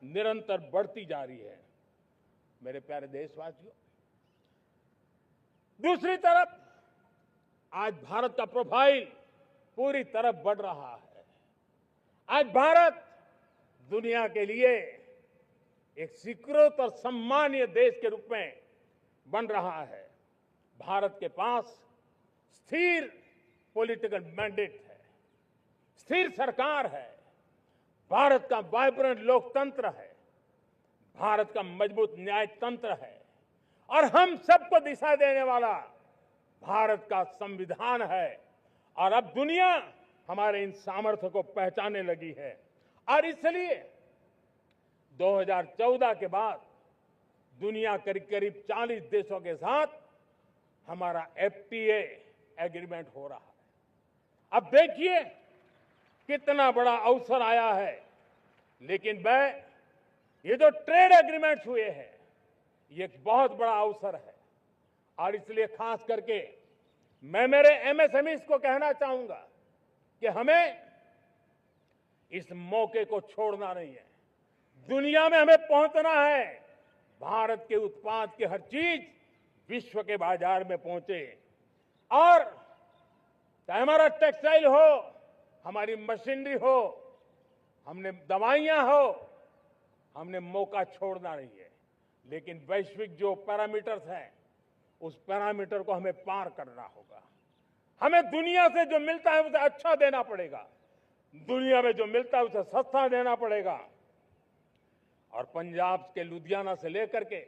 निरंतर बढ़ती जा रही है। मेरे प्यारे देशवासियों, दूसरी तरफ आज भारत का प्रोफाइल पूरी तरफ बढ़ रहा है। आज भारत दुनिया के लिए एक स्वीकृत और सम्मानीय देश के रूप में बन रहा है। भारत के पास स्थिर पॉलिटिकल मैंडेट है, स्थिर सरकार है, भारत का वाइब्रेंट लोकतंत्र है, भारत का मजबूत न्यायतंत्र है और हम सबको दिशा देने वाला भारत का संविधान है। और अब दुनिया हमारे इन सामर्थ्य को पहचानने लगी है और इसलिए 2014 के बाद दुनिया करीब करीब 40 देशों के साथ हमारा FTA एग्रीमेंट हो रहा है। अब देखिए कितना बड़ा अवसर आया है, लेकिन ये जो ट्रेड एग्रीमेंट्स हुए हैं ये एक बहुत बड़ा अवसर है और इसलिए खास करके मैं मेरे MSMEs को कहना चाहूंगा कि हमें इस मौके को छोड़ना नहीं है। दुनिया में हमें पहुंचना है, भारत के उत्पाद की हर चीज विश्व के बाजार में पहुंचे और चाहे हमारा टेक्सटाइल हो, हमारी मशीनरी हो, हमने दवाइयां हो, हमने मौका छोड़ना नहीं है। लेकिन वैश्विक जो पैरामीटर्स हैं उस पैरामीटर को हमें पार करना होगा। हमें दुनिया से जो मिलता है उसे अच्छा देना पड़ेगा, दुनिया में जो मिलता है उसे सस्ता देना पड़ेगा। और पंजाब के लुधियाना से लेकर के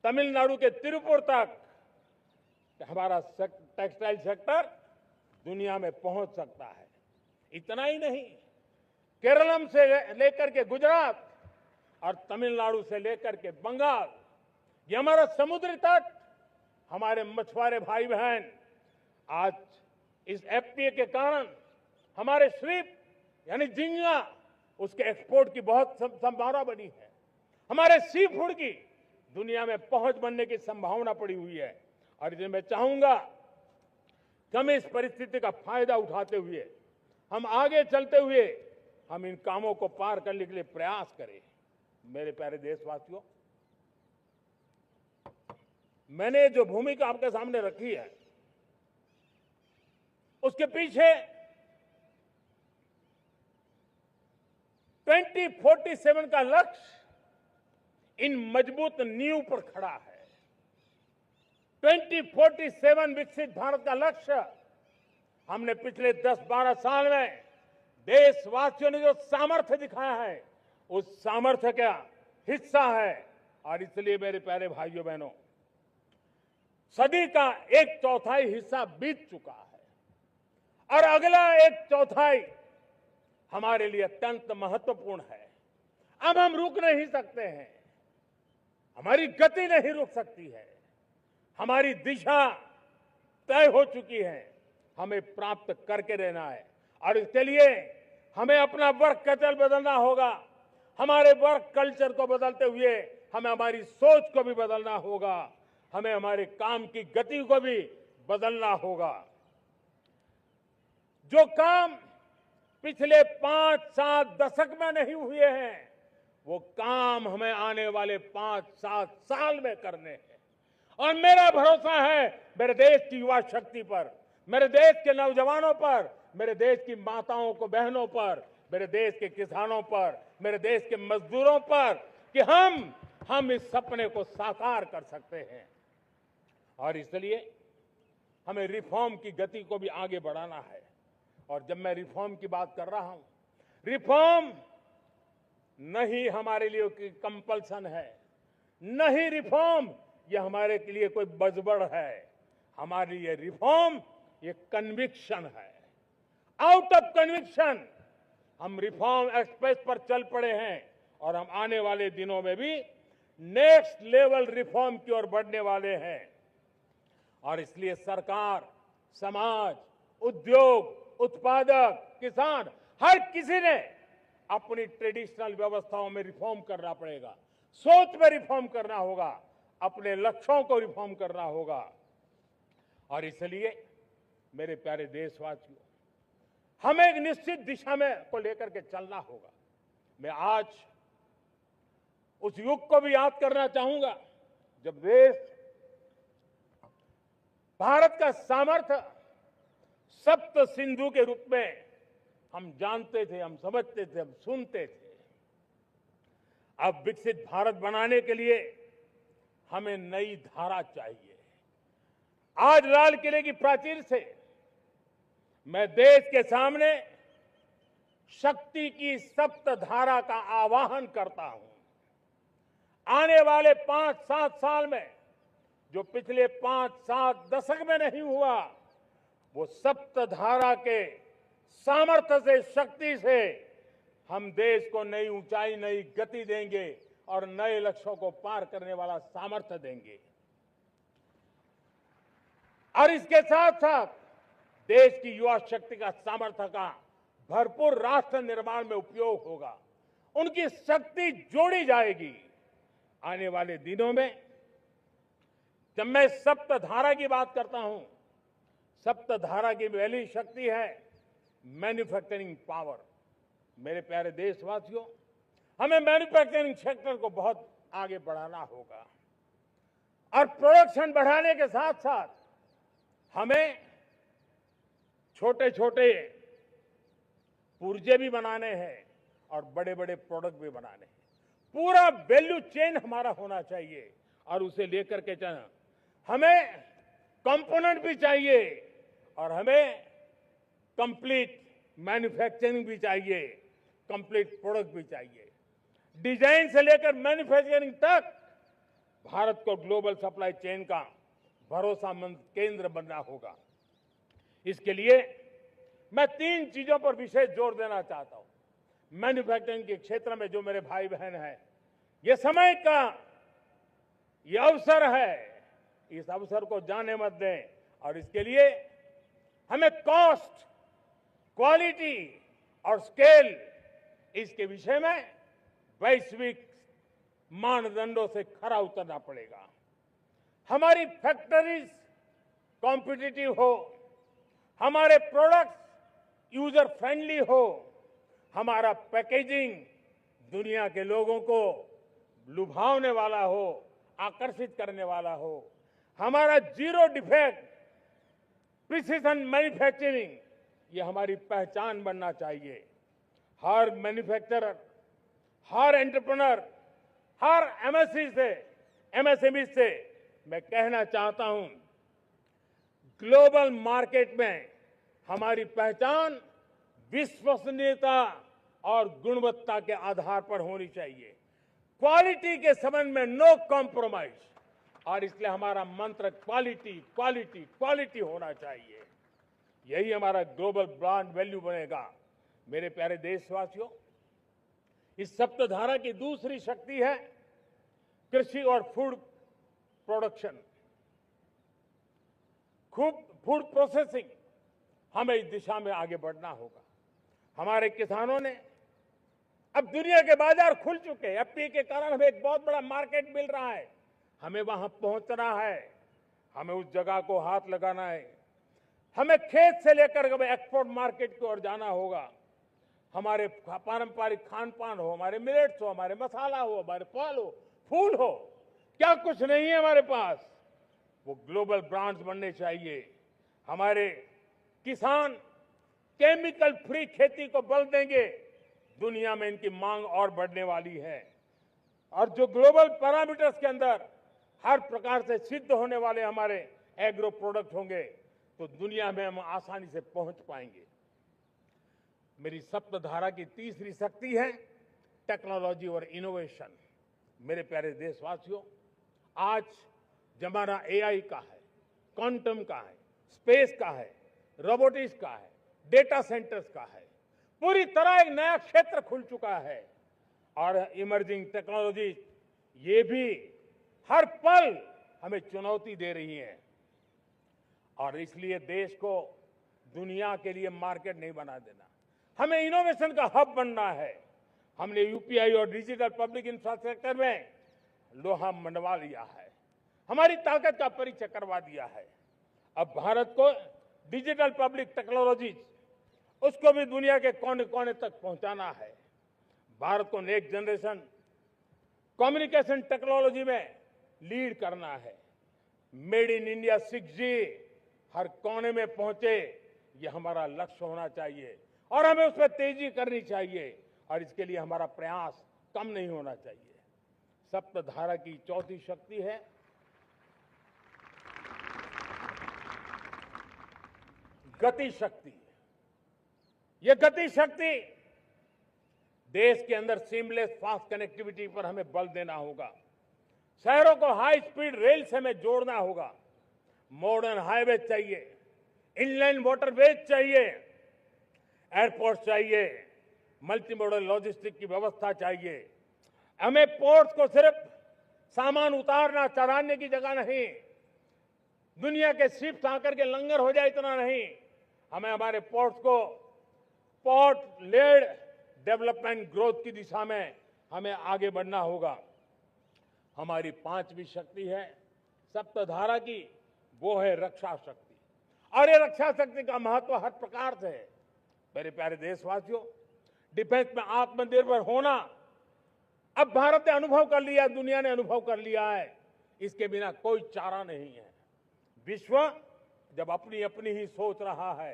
तमिलनाडु के तिरुपुर तक हमारा टेक्सटाइल सेक्टर दुनिया में पहुंच सकता है। इतना ही नहीं, केरलम से लेकर के गुजरात और तमिलनाडु से लेकर के बंगाल, ये हमारा समुद्री तट, हमारे मछुआरे भाई बहन आज इस FTA के कारण हमारे श्रिप यानी झींगा उसके एक्सपोर्ट की बहुत संभावना बनी है। हमारे सी फूड की दुनिया में पहुंच बनने की संभावना पड़ी हुई है और इसलिए मैं चाहूंगा कि हम इस परिस्थिति का फायदा उठाते हुए, हम आगे चलते हुए हम इन कामों को पार करने के लिए प्रयास करें। मेरे प्यारे देशवासियों, मैंने जो भूमिका आपके सामने रखी है उसके पीछे 2047 का लक्ष्य इन मजबूत नींव पर खड़ा है। 2047 विकसित भारत का लक्ष्य हमने पिछले 10-12 साल में देशवासियों ने जो सामर्थ्य दिखाया है उस सामर्थ्य का हिस्सा है। और इसलिए मेरे प्यारे भाइयों बहनों, सदी का 1/4 हिस्सा बीत चुका है और अगला 1/4 हमारे लिए अत्यंत महत्वपूर्ण है। अब हम रुक नहीं सकते हैं, हमारी गति नहीं रुक सकती है, हमारी दिशा तय हो चुकी है, हमें प्राप्त करके रहना है। और इसके लिए हमें अपना वर्क कल्चर बदलना होगा, हमारे वर्क कल्चर को बदलते हुए हमें हमारी सोच को भी बदलना होगा, हमें हमारे काम की गति को भी बदलना होगा। जो काम पिछले 5-7 दशक में नहीं हुए हैं वो काम हमें आने वाले 5-7 साल में करने हैं। और मेरा भरोसा है मेरे देश की युवा शक्ति पर, मेरे देश के नौजवानों पर, मेरे देश की माताओं को बहनों पर, मेरे देश के किसानों पर, मेरे देश के मजदूरों पर कि हम इस सपने को साकार कर सकते हैं। और इसलिए हमें रिफॉर्म की गति को भी आगे बढ़ाना है। और जब मैं रिफॉर्म की बात कर रहा हूं, रिफॉर्म नहीं हमारे लिए कोई कंपल्सन है, नहीं रिफॉर्म ये हमारे के लिए कोई बजबड़ है, हमारे लिए रिफॉर्म ये कन्विक्शन है। आउट ऑफ कन्विक्शन हम रिफॉर्म एक्सप्रेस पर चल पड़े हैं और हम आने वाले दिनों में भी नेक्स्ट लेवल रिफॉर्म की ओर बढ़ने वाले हैं। और इसलिए सरकार, समाज, उद्योग, उत्पादक, किसान, हर किसी ने अपनी ट्रेडिशनल व्यवस्थाओं में रिफॉर्म करना पड़ेगा, सोच में रिफॉर्म करना होगा, अपने लक्ष्यों को रिफॉर्म करना होगा। और इसलिए मेरे प्यारे देशवासियों, हमें एक निश्चित दिशा में को लेकर के चलना होगा। मैं आज उस युग को भी याद करना चाहूंगा जब देश भारत का सामर्थ्य सप्त सिंधु के रूप में हम जानते थे, हम समझते थे, हम सुनते थे। अब विकसित भारत बनाने के लिए हमें नई धारा चाहिए। आज लाल किले की प्राचीर से मैं देश के सामने शक्ति की सप्तधारा का आवाहन करता हूं। आने वाले 5-7 साल में जो पिछले 5-7 दशक में नहीं हुआ, वो सप्तधारा के सामर्थ्य से, शक्ति से हम देश को नई ऊंचाई, नई गति देंगे और नए लक्ष्यों को पार करने वाला सामर्थ्य देंगे। और इसके साथ साथ देश की युवा शक्ति का सामर्थ्य का भरपूर राष्ट्र निर्माण में उपयोग होगा। उनकी शक्ति जोड़ी जाएगी। आने वाले दिनों में जब मैं सप्तधारा की बात करता हूं, सप्तधारा की पहली शक्ति है मैन्युफैक्चरिंग पावर। मेरे प्यारे देशवासियों, हमें मैन्युफैक्चरिंग सेक्टर को बहुत आगे बढ़ाना होगा और प्रोडक्शन बढ़ाने के साथ साथ हमें छोटे छोटे पुर्जे भी बनाने हैं और बड़े बड़े प्रोडक्ट भी बनाने हैं। पूरा वैल्यू चेन हमारा होना चाहिए और उसे लेकर के चलना। हमें कंपोनेंट भी चाहिए और हमें कंप्लीट मैन्युफैक्चरिंग भी चाहिए, कंप्लीट प्रोडक्ट भी चाहिए। डिजाइन से लेकर मैन्युफैक्चरिंग तक भारत को ग्लोबल सप्लाई चेन का भरोसामंद केंद्र बनना होगा। इसके लिए मैं 3 चीजों पर विशेष जोर देना चाहता हूं। मैन्युफैक्चरिंग के क्षेत्र में जो मेरे भाई बहन हैं, ये समय का ये अवसर है, इस अवसर को जाने मत दें। और इसके लिए हमें कॉस्ट, क्वालिटी और स्केल, इसके विषय में वैश्विक मानदंडों से खरा उतरना पड़ेगा। हमारी फैक्ट्रीज कॉम्पिटिटिव हो, हमारे प्रोडक्ट्स यूजर फ्रेंडली हो, हमारा पैकेजिंग दुनिया के लोगों को लुभावने वाला हो, आकर्षित करने वाला हो, हमारा जीरो डिफेक्ट प्रिसिजन मैन्युफैक्चरिंग, ये हमारी पहचान बनना चाहिए। हर मैन्युफैक्चरर, हर एंटरप्रेन्योर, हर एमएसएमई से मैं कहना चाहता हूं, ग्लोबल मार्केट में हमारी पहचान विश्वसनीयता और गुणवत्ता के आधार पर होनी चाहिए। क्वालिटी के संबंध में नो कॉम्प्रोमाइज, और इसलिए हमारा मंत्र क्वालिटी, क्वालिटी, क्वालिटी होना चाहिए। यही हमारा ग्लोबल ब्रांड वैल्यू बनेगा। मेरे प्यारे देशवासियों, इस सप्तधारा की दूसरी शक्ति है कृषि और फूड प्रोडक्शन, फूड प्रोसेसिंग। हमें इस दिशा में आगे बढ़ना होगा। हमारे किसानों ने, अब दुनिया के बाजार खुल चुके हैं, एफपीए के कारण हमें एक बहुत बड़ा मार्केट मिल रहा है। हमें वहां पहुंचना है, हमें उस जगह को हाथ लगाना है। हमें खेत से लेकर एक्सपोर्ट मार्केट की ओर जाना होगा। हमारे पारंपरिक खान पान हो, हमारे मिलेट्स हो, हमारे मसाला हो, हमारे फल हो, फूल हो, क्या कुछ नहीं है हमारे पास, वो ग्लोबल ब्रांड्स बनने चाहिए। हमारे किसान केमिकल फ्री खेती को बल देंगे। दुनिया में इनकी मांग और बढ़ने वाली है और जो ग्लोबल पैरामीटर्स के अंदर हर प्रकार से सिद्ध होने वाले हमारे एग्रो प्रोडक्ट होंगे तो दुनिया में हम आसानी से पहुंच पाएंगे। मेरी सप्तधारा की तीसरी शक्ति है टेक्नोलॉजी और इनोवेशन। मेरे प्यारे देशवासियों, आज जमाना एआई का है, क्वांटम का है, स्पेस का है, रोबोटिक्स का है, डेटा सेंटर्स का है। पूरी तरह एक नया क्षेत्र खुल चुका है और इमर्जिंग टेक्नोलॉजी ये भी हर पल हमें चुनौती दे रही हैं और इसलिए देश को दुनिया के लिए मार्केट नहीं बना देना, हमें इनोवेशन का हब बनना है। हमने यूपीआई और डिजिटल पब्लिक इंफ्रास्ट्रक्चर में लोहा मनवा लिया है, हमारी ताकत का परिचय करवा दिया है। अब भारत को डिजिटल पब्लिक टेक्नोलॉजी उसको भी दुनिया के कोने कोने तक पहुंचाना है। भारत को नेक्स्ट जनरेशन कम्युनिकेशन टेक्नोलॉजी में लीड करना है। मेड इन इंडिया 6G हर कोने में पहुंचे, ये हमारा लक्ष्य होना चाहिए और हमें उसमें तेजी करनी चाहिए और इसके लिए हमारा प्रयास कम नहीं होना चाहिए। सप्तधारा की चौथी शक्ति है गति शक्ति। ये गति शक्ति देश के अंदर सीमलेस फास्ट कनेक्टिविटी पर हमें बल देना होगा। शहरों को हाई स्पीड रेल से हमें जोड़ना होगा। मॉडर्न हाईवे चाहिए, इनलैंड वाटरवेज चाहिए, एयरपोर्ट चाहिए, मल्टी मॉडल लॉजिस्टिक की व्यवस्था चाहिए। हमें पोर्ट्स को सिर्फ सामान उतारना चढ़ाने की जगह नहीं, दुनिया के शिप्स आकर के लंगर हो जाए इतना नहीं, हमें हमारे पोर्ट्स को पोर्ट लेड डेवलपमेंट ग्रोथ की दिशा में हमें आगे बढ़ना होगा। हमारी पांचवी शक्ति है सप्तधारा की, वो है रक्षा शक्ति। और ये रक्षा शक्ति का महत्व हर प्रकार से है। मेरे प्यारे देशवासियों, डिफेंस में आत्मनिर्भर होना अब भारत ने अनुभव कर लिया, दुनिया ने अनुभव कर लिया है, इसके बिना कोई चारा नहीं है। विश्व जब अपनी अपनी ही सोच रहा है,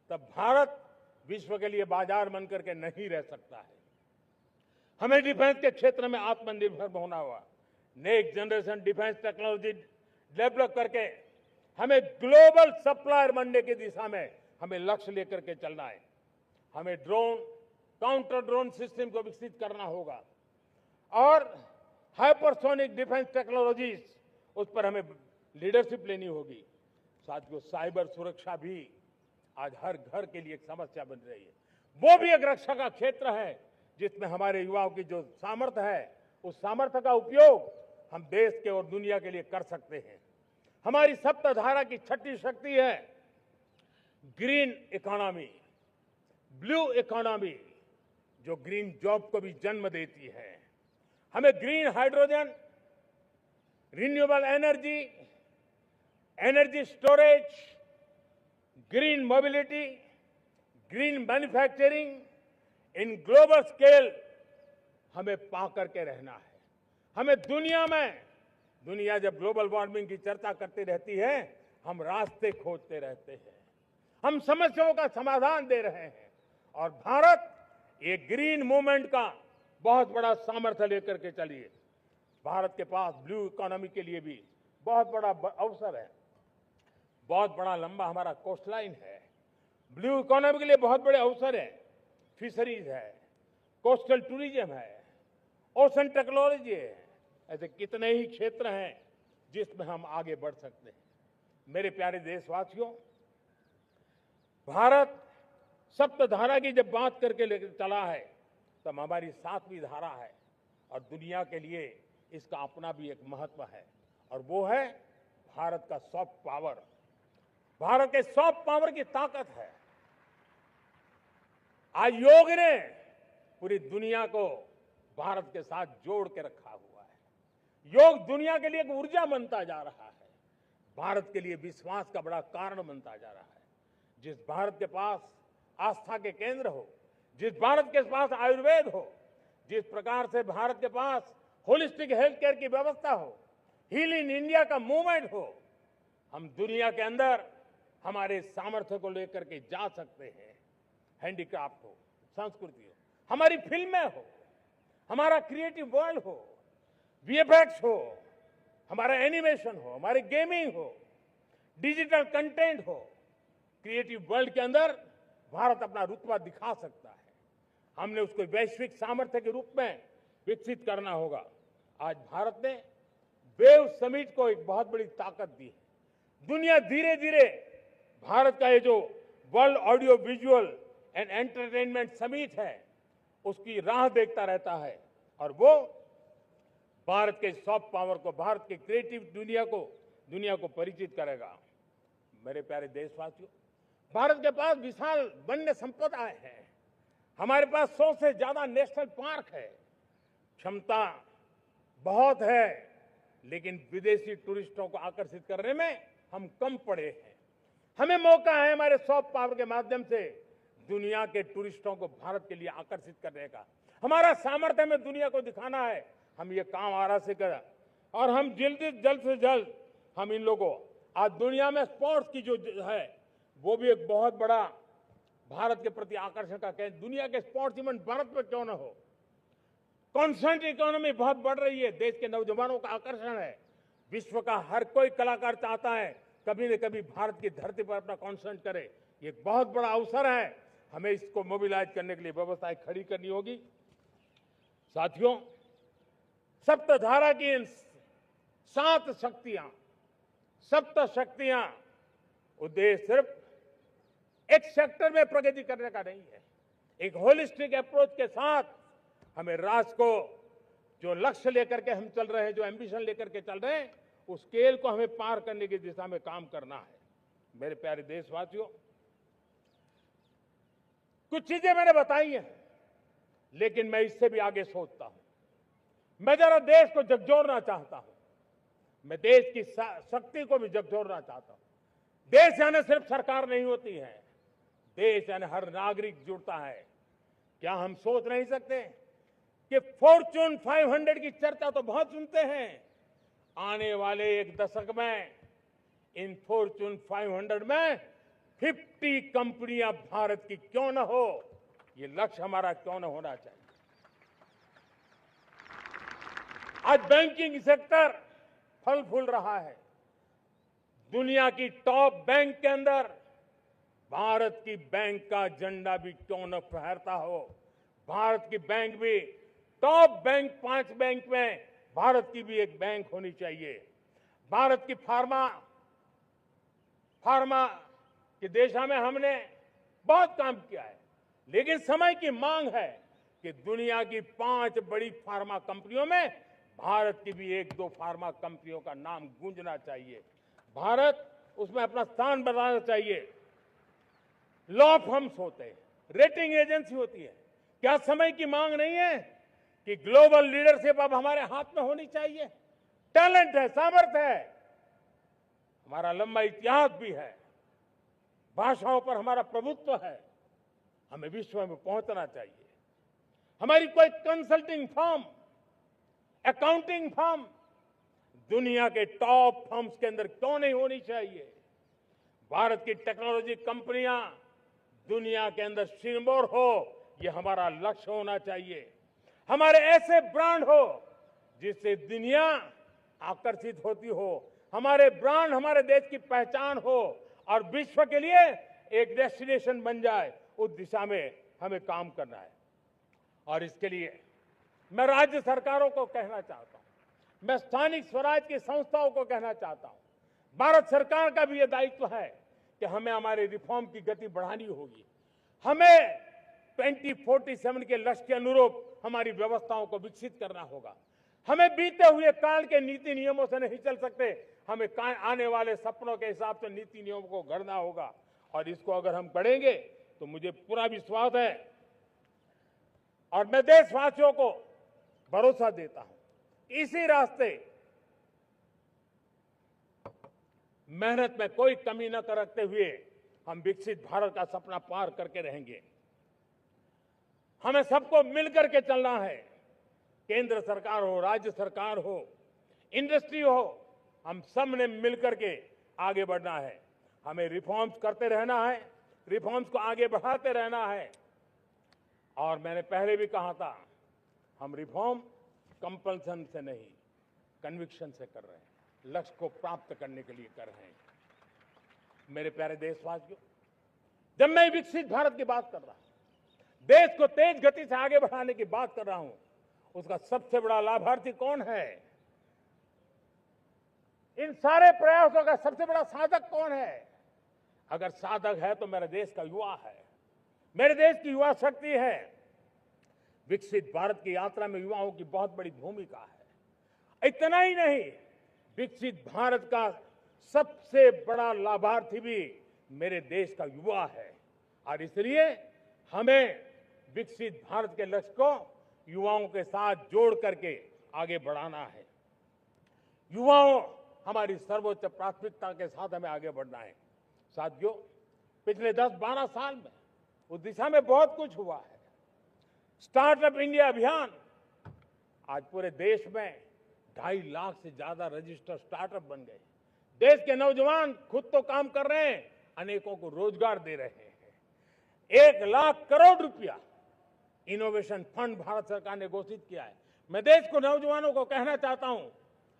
तब भारत विश्व के लिए बाजार बन करके नहीं रह सकता है। हमें डिफेंस के क्षेत्र में आत्मनिर्भर होना होगा। Next generation defence technology develop करके हमें ग्लोबल सप्लायर बनने की दिशा में हमें लक्ष्य लेकर के चलना है। हमें ड्रोन, काउंटर ड्रोन सिस्टम को विकसित करना होगा और हाइपरसोनिक डिफेंस टेक्नोलॉजीज, उस पर हमें लीडरशिप लेनी होगी। साथियों, साइबर सुरक्षा भी आज हर घर के लिए एक समस्या बन रही है। वो भी एक रक्षा का क्षेत्र है जिसमें हमारे युवाओं की जो सामर्थ्य है, उस सामर्थ्य का उपयोग हम देश के और दुनिया के लिए कर सकते हैं। हमारी सप्तधारा की छठी शक्ति है ग्रीन इकोनॉमी, ब्लू इकोनॉमी, जो ग्रीन जॉब को भी जन्म देती है। हमें green hydrogen, renewable energy, energy storage, green mobility, green manufacturing in global scale हमें पा करके रहना है। हमें दुनिया जब ग्लोबल वार्मिंग की चर्चा करती रहती है, हम रास्ते खोजते रहते हैं, हम समस्याओं का समाधान दे रहे हैं। और भारत ये ग्रीन मूवमेंट का बहुत बड़ा सामर्थ्य लेकर के चलिए। भारत के पास ब्लू इकोनॉमी के लिए भी बहुत बड़ा अवसर है। बहुत बड़ा लंबा हमारा कोस्ट लाइन है। ब्लू इकोनॉमी के लिए बहुत बड़े अवसर है। फिशरीज है, कोस्टल टूरिज्म है, ओशन टेक्नोलॉजी है। ऐसे कितने ही क्षेत्र हैं जिसमें हम आगे बढ़ सकते हैं। मेरे प्यारे देशवासियों, भारत सप्तधारा की जब बात करके लेकर चला है, तब हमारी सातवीं धारा है और दुनिया के लिए इसका अपना भी एक महत्व है, और वो है भारत का सॉफ्ट पावर। भारत के सॉफ्ट पावर की ताकत है। आज योग ने पूरी दुनिया को भारत के साथ जोड़ के रखा हुआ है। योग दुनिया के लिए एक ऊर्जा बनता जा रहा है, भारत के लिए विश्वास का बड़ा कारण बनता जा रहा है। जिस भारत के पास आस्था के केंद्र हो, जिस भारत के पास आयुर्वेद हो, जिस प्रकार से भारत के पास होलिस्टिक हेल्थ केयर की व्यवस्था हो, हील इन इंडिया का मूवमेंट हो, हम दुनिया के अंदर हमारे सामर्थ्य को लेकर के जा सकते हैं। हैंडीक्राफ्ट हो, संस्कृति हो, हमारी फिल्में हो, हमारा क्रिएटिव वर्ल्ड हो, वीएफएक्स हो, हमारा एनिमेशन हो, हमारी गेमिंग हो, डिजिटल कंटेंट हो, क्रिएटिव वर्ल्ड के अंदर भारत अपना रुतबा दिखा सकता है। हमने उसको वैश्विक सामर्थ्य के रूप में विकसित करना होगा। आज भारत ने वेव समिट को एक बहुत बड़ी ताकत दी है। दुनिया धीरे धीरे भारत का ये जो world audio visual and entertainment summit है, उसकी राह देखता रहता है, और वो भारत के सॉफ्ट पावर को, भारत के क्रिएटिव दुनिया को परिचित करेगा। मेरे प्यारे देशवासियों, भारत के पास विशाल वन्य संपदा है। हमारे पास 100 से ज्यादा नेशनल पार्क है। क्षमता बहुत है, लेकिन विदेशी टूरिस्टों को आकर्षित करने में हम कम पड़े हैं। हमें मौका है हमारे सॉफ्ट पावर के माध्यम से दुनिया के टूरिस्टों को भारत के लिए आकर्षित करने का। हमारा सामर्थ्य हमें दुनिया को दिखाना है। हम ये काम आरा से करें, और हम जल्द से जल्द हम इन लोगों, आज दुनिया में स्पोर्ट्स की जो है, वो भी एक बहुत बड़ा भारत के प्रति आकर्षण का केंद्र। दुनिया के स्पोर्ट्स इवेंट भारत में क्यों न हो। कॉन्स्टेंट इकोनॉमी बहुत बढ़ रही है, देश के नौजवानों का आकर्षण है। विश्व का हर कोई कलाकार चाहता है कभी न कभी भारत की धरती पर अपना कॉन्सर्ट करे। ये एक बहुत बड़ा अवसर है। हमें इसको मोबिलाइज करने के लिए व्यवस्थाएं खड़ी करनी होगी। साथियों, सप्तधारा की इन 7 शक्तियां, सप्त शक्तियां, उद्देश्य सिर्फ एक सेक्टर में प्रगति करने का नहीं है। एक होलिस्टिक अप्रोच के साथ हमें राष्ट्र को जो लक्ष्य लेकर के हम चल रहे हैं, जो एम्बिशन लेकर के चल रहे हैं, उस स्केल को हमें पार करने की दिशा में काम करना है। मेरे प्यारे देशवासियों, कुछ चीजें मैंने बताई हैं, लेकिन मैं इससे भी आगे सोचता हूं। मैं जरा देश को झकझोरना चाहता हूं। मैं देश की शक्ति को भी झकझोरना चाहता हूं। देश यानी सिर्फ सरकार नहीं होती है, देश यानी हर नागरिक जुड़ता है। क्या हम सोच नहीं सकते कि फॉर्च्यून 500 की चर्चा तो बहुत सुनते हैं, आने वाले एक दशक में इन फॉर्च्यून 500 में 50 कंपनियां भारत की क्यों न हो, ये लक्ष्य हमारा क्यों न होना चाहिए। आज बैंकिंग सेक्टर फल फूल रहा है। दुनिया की टॉप बैंक के अंदर भारत की बैंक का झंडा भी क्यों न फहरता हो। भारत की बैंक भी टॉप बैंक 5 बैंक में भारत की भी एक बैंक होनी चाहिए। भारत की फार्मा की दिशा में हमने बहुत काम किया है, लेकिन समय की मांग है कि दुनिया की 5 बड़ी फार्मा कंपनियों में भारत की भी 1-2 फार्मा कंपनियों का नाम गूंजना चाहिए। भारत उसमें अपना स्थान बनाना चाहिए। लॉ फर्म्स होते हैं, रेटिंग एजेंसी होती है। क्या समय की मांग नहीं है कि ग्लोबल लीडरशिप अब हमारे हाथ में होनी चाहिए? टैलेंट है, सामर्थ्य है, हमारा लंबा इतिहास भी है, भाषाओं पर हमारा प्रभुत्व है, हमें विश्व में पहुंचना चाहिए। हमारी कोई कंसल्टिंग फर्म, अकाउंटिंग फर्म दुनिया के टॉप फर्म्स के अंदर क्यों नहीं होनी चाहिए? भारत की टेक्नोलॉजी कंपनियां दुनिया के अंदर सिरमौर हो, यह हमारा लक्ष्य होना चाहिए। हमारे ऐसे ब्रांड हो जिससे दुनिया आकर्षित होती हो, हमारे ब्रांड हमारे देश की पहचान हो और विश्व के लिए एक डेस्टिनेशन बन जाए, उस दिशा में हमें काम करना है। और इसके लिए मैं राज्य सरकारों को कहना चाहता हूं, मैं स्थानिक स्वराज की संस्थाओं को कहना चाहता हूं, भारत सरकार का भी यह दायित्व है कि हमें हमारे रिफॉर्म की गति बढ़ानी होगी। हमें 2047 के लक्ष्य के अनुरूप हमारी व्यवस्थाओं को विकसित करना होगा। हमें बीते हुए काल के नीति नियमों से नहीं चल सकते, हमें आने वाले सपनों के हिसाब से नीति नियमों को गढ़ना होगा। और इसको अगर हम करेंगे तो मुझे पूरा विश्वास है और मैं देशवासियों को भरोसा देता हूं, इसी रास्ते मेहनत में कोई कमी न रखते हुए हम विकसित भारत का सपना पार करके रहेंगे। हमें सबको मिलकर के चलना है, केंद्र सरकार हो, राज्य सरकार हो, इंडस्ट्री हो, हम सब ने मिलकर के आगे बढ़ना है। हमें रिफॉर्म्स करते रहना है, रिफॉर्म्स को आगे बढ़ाते रहना है। और मैंने पहले भी कहा था, हम रिफॉर्म कंपल्सन से नहीं, कन्विक्शन से कर रहे हैं, लक्ष्य को प्राप्त करने के लिए कर रहे हैं। मेरे प्यारे देशवासियों, जब मैं विकसित भारत की बात कर रहा हूं, देश को तेज गति से आगे बढ़ाने की बात कर रहा हूं, उसका सबसे बड़ा लाभार्थी कौन है? इन सारे प्रयासों का सबसे बड़ा साधक कौन है? अगर साधक है तो मेरे देश का युवा है, मेरे देश की युवा शक्ति है। विकसित भारत की यात्रा में युवाओं की बहुत बड़ी भूमिका है। इतना ही नहीं, विकसित भारत का सबसे बड़ा लाभार्थी भी मेरे देश का युवा है। और इसलिए हमें विकसित भारत के लक्ष्य को युवाओं के साथ जोड़ करके आगे बढ़ाना है। युवाओं हमारी सर्वोच्च प्राथमिकता के साथ हमें आगे बढ़ना है। साथियों, पिछले 10-12 साल में उस दिशा में बहुत कुछ हुआ है। स्टार्टअप इंडिया अभियान, आज पूरे देश में 2.5 लाख से ज्यादा रजिस्टर्ड स्टार्टअप बन गए। देश के नौजवान खुद तो काम कर रहे हैं, अनेकों को रोजगार दे रहे हैं। 1 लाख करोड़ रुपया इनोवेशन फंड भारत सरकार ने घोषित किया है। मैं देश को, नौजवानों को कहना चाहता हूं,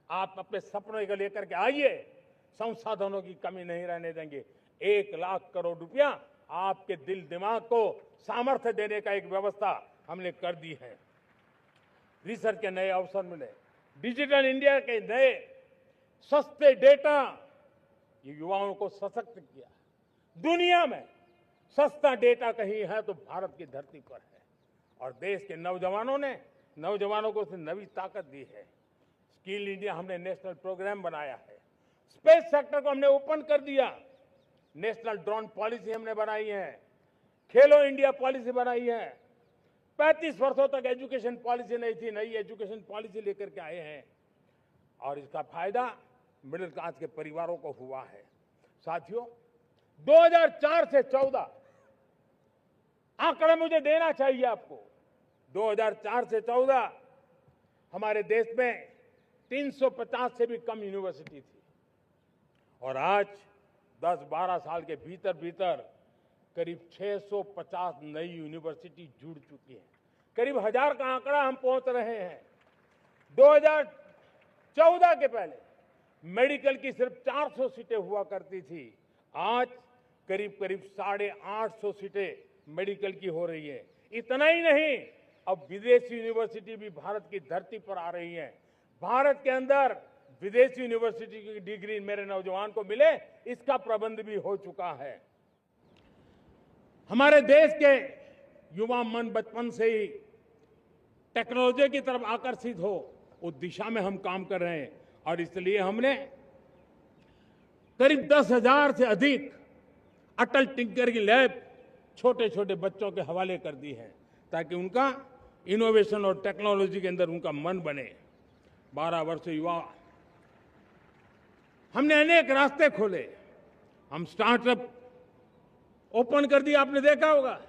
आप अपने सपनों को लेकर के आइए, संसाधनों की कमी नहीं रहने देंगे। 1 लाख करोड़ रुपया आपके दिल दिमाग को सामर्थ्य देने का एक व्यवस्था हमने कर दी है। रिसर्च के नए अवसर मिले, डिजिटल इंडिया के नए सस्ते डेटा, ये युवाओं को सशक्त किया। दुनिया में सस्ता डेटा कहीं है तो भारत की धरती पर है, और देश के नौजवानों को नई ताकत दी है। स्किल इंडिया हमने नेशनल प्रोग्राम बनाया है, स्पेस सेक्टर को हमने ओपन कर दिया, नेशनल ड्रोन पॉलिसी हमने बनाई है, खेलो इंडिया पॉलिसी बनाई है। 35 वर्षों तक एजुकेशन पॉलिसी नहीं थी, नई एजुकेशन पॉलिसी लेकर के आए हैं, और इसका फायदा मिडिल क्लास के परिवारों को हुआ है। साथियों, 2004 से 14 आंकड़ा मुझे देना चाहिए आपको। 2004 से 14 हमारे देश में 350 से भी कम यूनिवर्सिटी थी, और आज 10-12 साल के भीतर भीतर करीब 650 नई यूनिवर्सिटी जुड़ चुकी है। करीब 1000 का आंकड़ा हम पहुंच रहे हैं। 2014 के पहले मेडिकल की सिर्फ 400 सीटें हुआ करती थी, आज करीब 850 सीटें मेडिकल की हो रही है। इतना ही नहीं, अब विदेशी यूनिवर्सिटी भी भारत की धरती पर आ रही है। भारत के अंदर विदेशी यूनिवर्सिटी की डिग्री मेरे नौजवान को मिले, इसका प्रबंध भी हो चुका है। हमारे देश के युवा मन बचपन से ही टेक्नोलॉजी की तरफ आकर्षित हो, उस दिशा में हम काम कर रहे हैं, और इसलिए हमने करीब 10,000 से अधिक अटल टिंकरिंग लैब छोटे छोटे बच्चों के हवाले कर दी है, ताकि उनका इनोवेशन और टेक्नोलॉजी के अंदर उनका मन बने। 12 वर्ष युवा हमने अनेक रास्ते खोले, हम स्टार्टअप ओपन कर दिया। आपने देखा होगा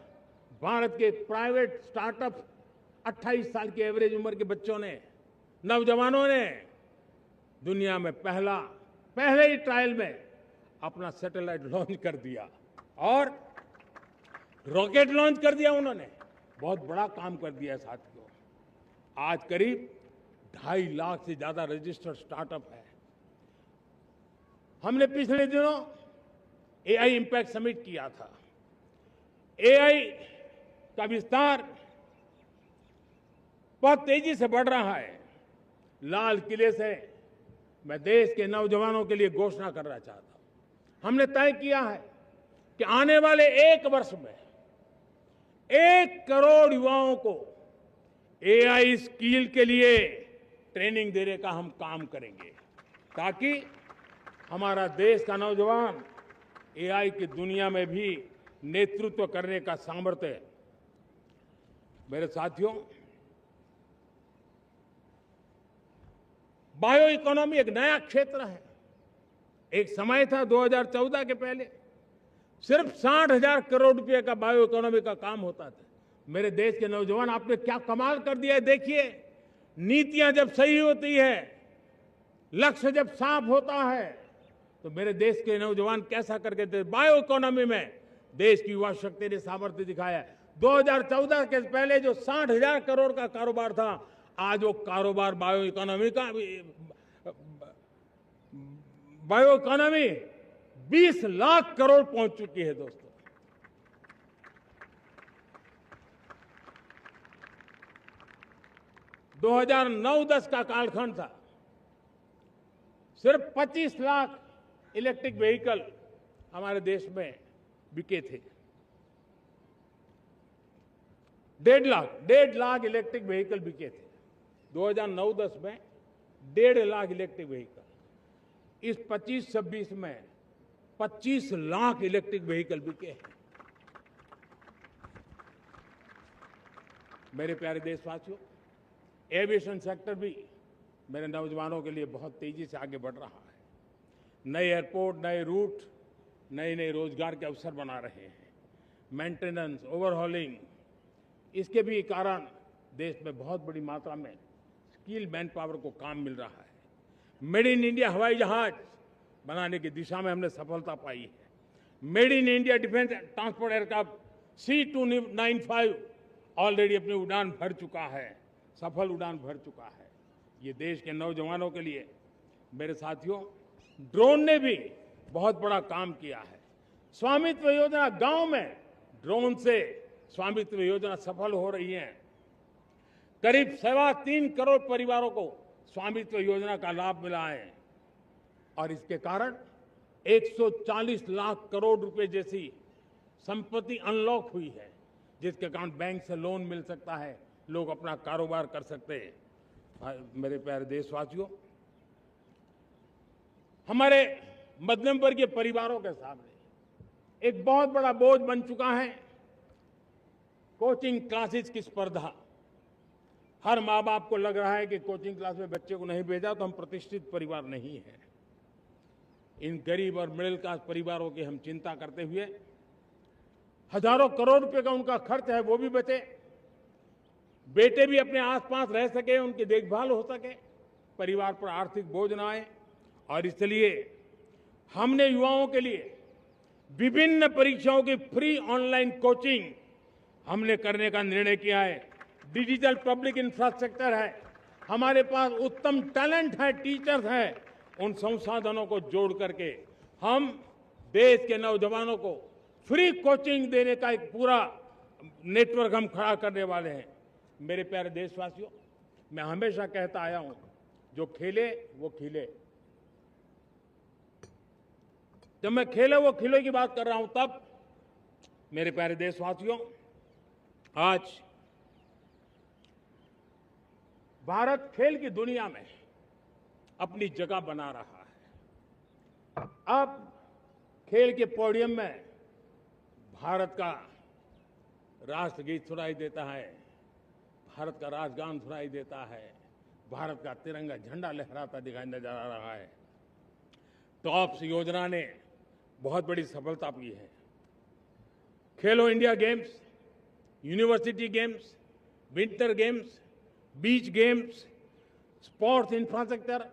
भारत के प्राइवेट स्टार्टअप 28 साल की एवरेज उम्र के बच्चों ने, नौजवानों ने दुनिया में पहले ही ट्रायल में अपना सैटेलाइट लॉन्च कर दिया और रॉकेट लॉन्च कर दिया। उन्होंने बहुत बड़ा काम कर दिया साथियों। आज करीब 2.5 लाख से ज्यादा रजिस्टर्ड स्टार्टअप है। हमने पिछले दिनों एआई इंपैक्ट समिट किया था। एआई का विस्तार बहुत तेजी से बढ़ रहा है। लाल किले से मैं देश के नौजवानों के लिए घोषणा करना चाहता हूं। हमने तय किया है कि आने वाले 1 वर्ष में 1 करोड़ युवाओं को एआई स्किल के लिए ट्रेनिंग देने का हम काम करेंगे, ताकि हमारा देश का नौजवान एआई की दुनिया में भी नेतृत्व करने का सामर्थ्य। मेरे साथियों, बायो इकोनॉमी एक नया क्षेत्र है। एक समय था 2014 के पहले सिर्फ 60,000 करोड़ रुपए का बायो इकोनॉमी का काम होता था। मेरे देश के नौजवान, आपने क्या कमाल कर दिया है। देखिए, नीतियां जब सही होती है, लक्ष्य जब साफ होता है, तो मेरे देश के नौजवान कैसा करके बायो इकोनॉमी में देश की युवा शक्ति ने सामर्थ्य दिखाया है। 2014 के पहले जो 60,000 करोड़ का कारोबार था, आज वो कारोबार बायो इकोनॉमी 20 लाख करोड़ पहुंच चुकी है। दोस्तों, दो 2009-10 का कालखंड था, सिर्फ 25 लाख इलेक्ट्रिक व्हीकल हमारे देश में बिके थे। 1.5 लाख इलेक्ट्रिक व्हीकल बिके थे 2009-10 में। 1.5 लाख इलेक्ट्रिक व्हीकल। इस 25-26 में 25 लाख इलेक्ट्रिक व्हीकल बिके हैं। मेरे प्यारे देशवासियों, एविएशन सेक्टर भी मेरे नौजवानों के लिए बहुत तेजी से आगे बढ़ रहा है। नए एयरपोर्ट, नए रूट, नए रोजगार के अवसर बना रहे हैं। मेंटेनेंस, ओवरहॉलिंग, इसके भी कारण देश में बहुत बड़ी मात्रा में स्किल मैन पावर को काम मिल रहा है। मेड इन इंडिया हवाई जहाज बनाने की दिशा में हमने सफलता पाई है। Made in India defence transport aircraft C295 already अपनी उड़ान भर चुका है, सफल उड़ान भर चुका है। ये देश के नौजवानों के लिए, मेरे साथियों, ड्रोन ने भी बहुत बड़ा काम किया है। स्वामित्व योजना, गांव में ड्रोन से स्वामित्व योजना सफल हो रही है। करीब 3.25 करोड़ परिवारों को स्वामित्व योजना का लाभ मिला है और इसके कारण 140 लाख करोड़ रुपए जैसी संपत्ति अनलॉक हुई है, जिसके कारण बैंक से लोन मिल सकता है, लोग अपना कारोबार कर सकते हैं। मेरे प्यारे देशवासियों, हमारे मध्यम वर्गीय परिवारों के सामने एक बहुत बड़ा बोझ बन चुका है कोचिंग क्लासेस की स्पर्धा। हर माँ बाप को लग रहा है कि कोचिंग क्लास में बच्चे को नहीं भेजा तो हम प्रतिष्ठित परिवार नहीं है। इन गरीब और मिडिल क्लास परिवारों की हम चिंता करते हुए हजारों करोड़ रुपए का उनका खर्च है वो भी बचे, बेटे भी अपने आसपास रह सके, उनकी देखभाल हो सके, परिवार पर आर्थिक बोझ ना आए। और इसलिए हमने युवाओं के लिए विभिन्न परीक्षाओं की फ्री ऑनलाइन कोचिंग हमने करने का निर्णय किया है। डिजिटल पब्लिक इंफ्रास्ट्रक्चर है, हमारे पास उत्तम टैलेंट है, टीचर्स हैं, उन संसाधनों को जोड़ करके हम देश के नौजवानों को फ्री कोचिंग देने का एक पूरा नेटवर्क हम खड़ा करने वाले हैं। मेरे प्यारे देशवासियों, मैं हमेशा कहता आया हूं, जो खेले वो खिले। जब मैं खेले वो खिले की बात कर रहा हूं, तब मेरे प्यारे देशवासियों, आज भारत खेल की दुनिया में अपनी जगह बना रहा है। अब खेल के पोडियम में भारत का राष्ट्रगीत सुनाई देता है, भारत का राष्ट्रगान सुनाई देता है, भारत का तिरंगा झंडा लहराता दिखाई नजर आ रहा है। टॉप्स योजना ने बहुत बड़ी सफलता पाई है। खेलो India games, university games, winter games, beach games, sports infrastructure,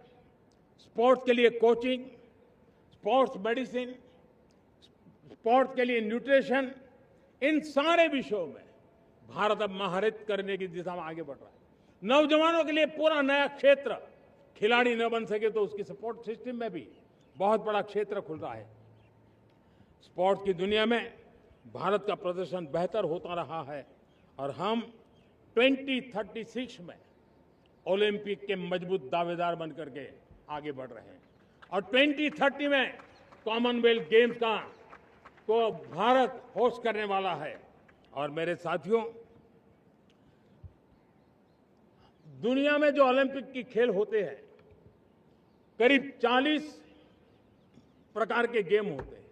sports के लिए कोचिंग, स्पोर्ट्स मेडिसिन, स्पोर्ट्स के लिए न्यूट्रिशन, इन सारे विषयों में भारत अब महारत करने की दिशा में आगे बढ़ रहा है। नौजवानों के लिए पूरा नया क्षेत्र, खिलाड़ी न बन सके तो उसकी सपोर्ट सिस्टम में भी बहुत बड़ा क्षेत्र खुल रहा है। स्पोर्ट्स की दुनिया में भारत का प्रदर्शन बेहतर होता रहा है और हम 2036 में ओलंपिक के मजबूत दावेदार बनकर के आगे बढ़ रहे हैं और 2030 में कॉमनवेल्थ गेम्स को भारत होस्ट करने वाला है। और मेरे साथियों, दुनिया में जो ओलंपिक की खेल होते हैं, करीब 40 प्रकार के गेम होते हैं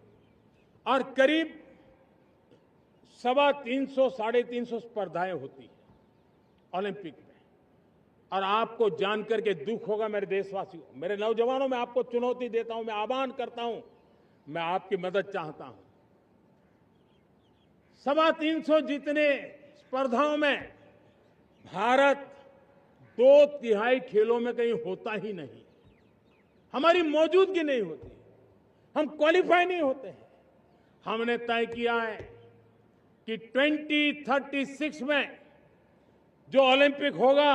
और करीब 350 साढ़े 350 स्पर्धाएं होती हैं ओलंपिक में। और आपको जानकर के दुख होगा मेरे देशवासियों, मेरे नौजवानों, मैं आपको चुनौती देता हूं, मैं आह्वान करता हूं, मैं आपकी मदद चाहता हूं। 350 जितने स्पर्धाओं में भारत 2/3 खेलों में कहीं होता ही नहीं, हमारी मौजूदगी नहीं होती, हम क्वालिफाई नहीं होते हैं। हमने तय किया है कि 2036 में जो ओलंपिक होगा,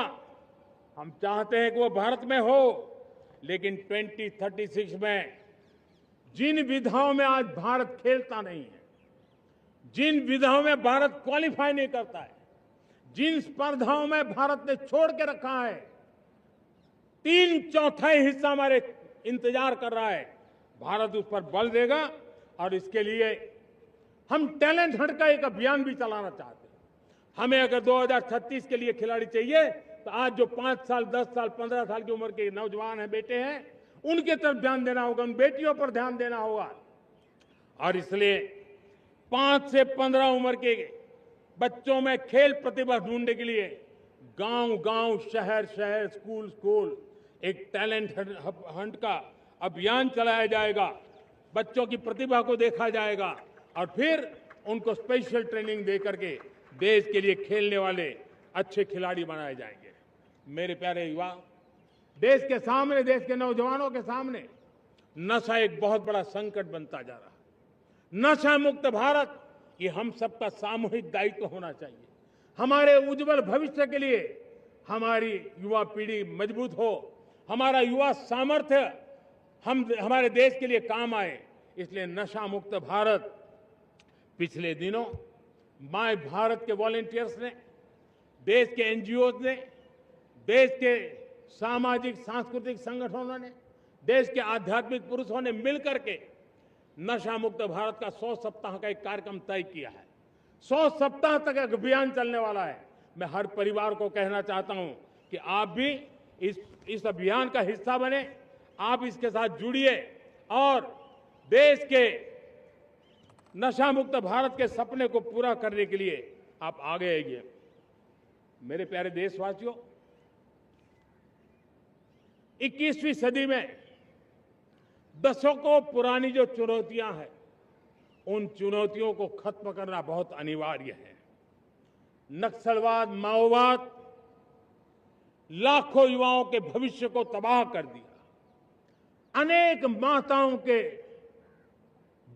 हम चाहते हैं कि वो भारत में हो, लेकिन 2036 में जिन विधाओं में आज भारत खेलता नहीं है, जिन विधाओं में भारत क्वालिफाई नहीं करता है, जिन स्पर्धाओं में भारत ने छोड़ के रखा है, 3/4 हिस्सा हमारे इंतजार कर रहा है। भारत उस पर बल देगा और इसके लिए हम टैलेंट हंट का एक अभियान भी चलाना चाहते हैं। हमें अगर 2036 के लिए खिलाड़ी चाहिए तो आज जो 5 साल, 10 साल, 15 साल की उम्र के नौजवान हैं, बेटे हैं, उनके तरफ ध्यान देना होगा, उन बेटियों पर ध्यान देना होगा। और इसलिए 5 से 15 उम्र के बच्चों में खेल प्रतिभा ढूंढने के लिए गांव-गांव, शहर-शहर, स्कूल-स्कूल एक टैलेंट हंट का अभियान चलाया जाएगा। बच्चों की प्रतिभा को देखा जाएगा और फिर उनको स्पेशल ट्रेनिंग दे करके देश के लिए खेलने वाले अच्छे खिलाड़ी बनाए जाएंगे। मेरे प्यारे युवा, देश के सामने, देश के नौजवानों के सामने नशा एक बहुत बड़ा संकट बनता जा रहा है। नशा मुक्त भारत ये हम सबका सामूहिक दायित्व होना चाहिए। हमारे उज्जवल भविष्य के लिए हमारी युवा पीढ़ी मजबूत हो, हमारा युवा सामर्थ्य हमारे देश के लिए काम आए, इसलिए नशा मुक्त भारत। पिछले दिनों माय भारत के वॉलंटियर्स ने देश के एनजीओ ने, देश के सामाजिक सांस्कृतिक संगठनों ने, देश के आध्यात्मिक पुरुषों ने मिलकर के नशा मुक्त भारत का 100 सप्ताह का एक कार्यक्रम तय किया है। 100 सप्ताह तक एक अभियान चलने वाला है। मैं हर परिवार को कहना चाहता हूं कि आप भी इस अभियान का हिस्सा बने, आप इसके साथ जुड़िए और देश के नशा मुक्त भारत के सपने को पूरा करने के लिए आप आगे आइए। मेरे प्यारे देशवासियों, 21वीं सदी में दशकों पुरानी जो चुनौतियां हैं, उन चुनौतियों को खत्म करना बहुत अनिवार्य है। नक्सलवाद, माओवाद लाखों युवाओं के भविष्य को तबाह कर दिया, अनेक माताओं के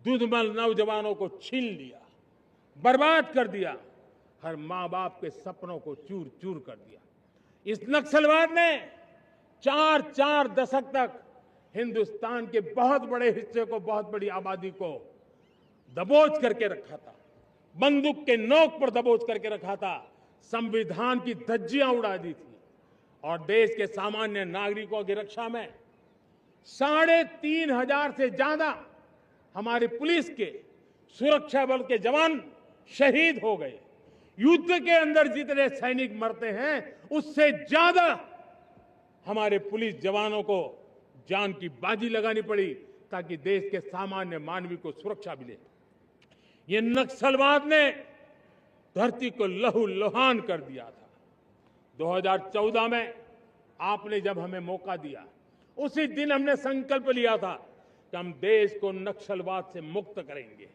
दूधमल नौजवानों को छीन लिया, बर्बाद कर दिया, हर मां बाप के सपनों को चूर चूर कर दिया। इस नक्सलवाद ने 4 दशक तक हिंदुस्तान के बहुत बड़े हिस्से को, बहुत बड़ी आबादी को दबोच करके रखा था, बंदूक के नोक पर दबोच करके रखा था, संविधान की धज्जियां उड़ा दी थी और देश के सामान्य नागरिकों की रक्षा में 3,500 से ज्यादा हमारी पुलिस के, सुरक्षा बल के जवान शहीद हो गए। युद्ध के अंदर जितने सैनिक मरते हैं, उससे ज्यादा हमारे पुलिस जवानों को जान की बाजी लगानी पड़ी ताकि देश के सामान्य मानवी को सुरक्षा मिले। ये नक्सलवाद ने धरती को लहूलुहान कर दिया था। 2014 में आपने जब हमें मौका दिया, उसी दिन हमने संकल्प लिया था कि हम देश को नक्सलवाद से मुक्त करेंगे।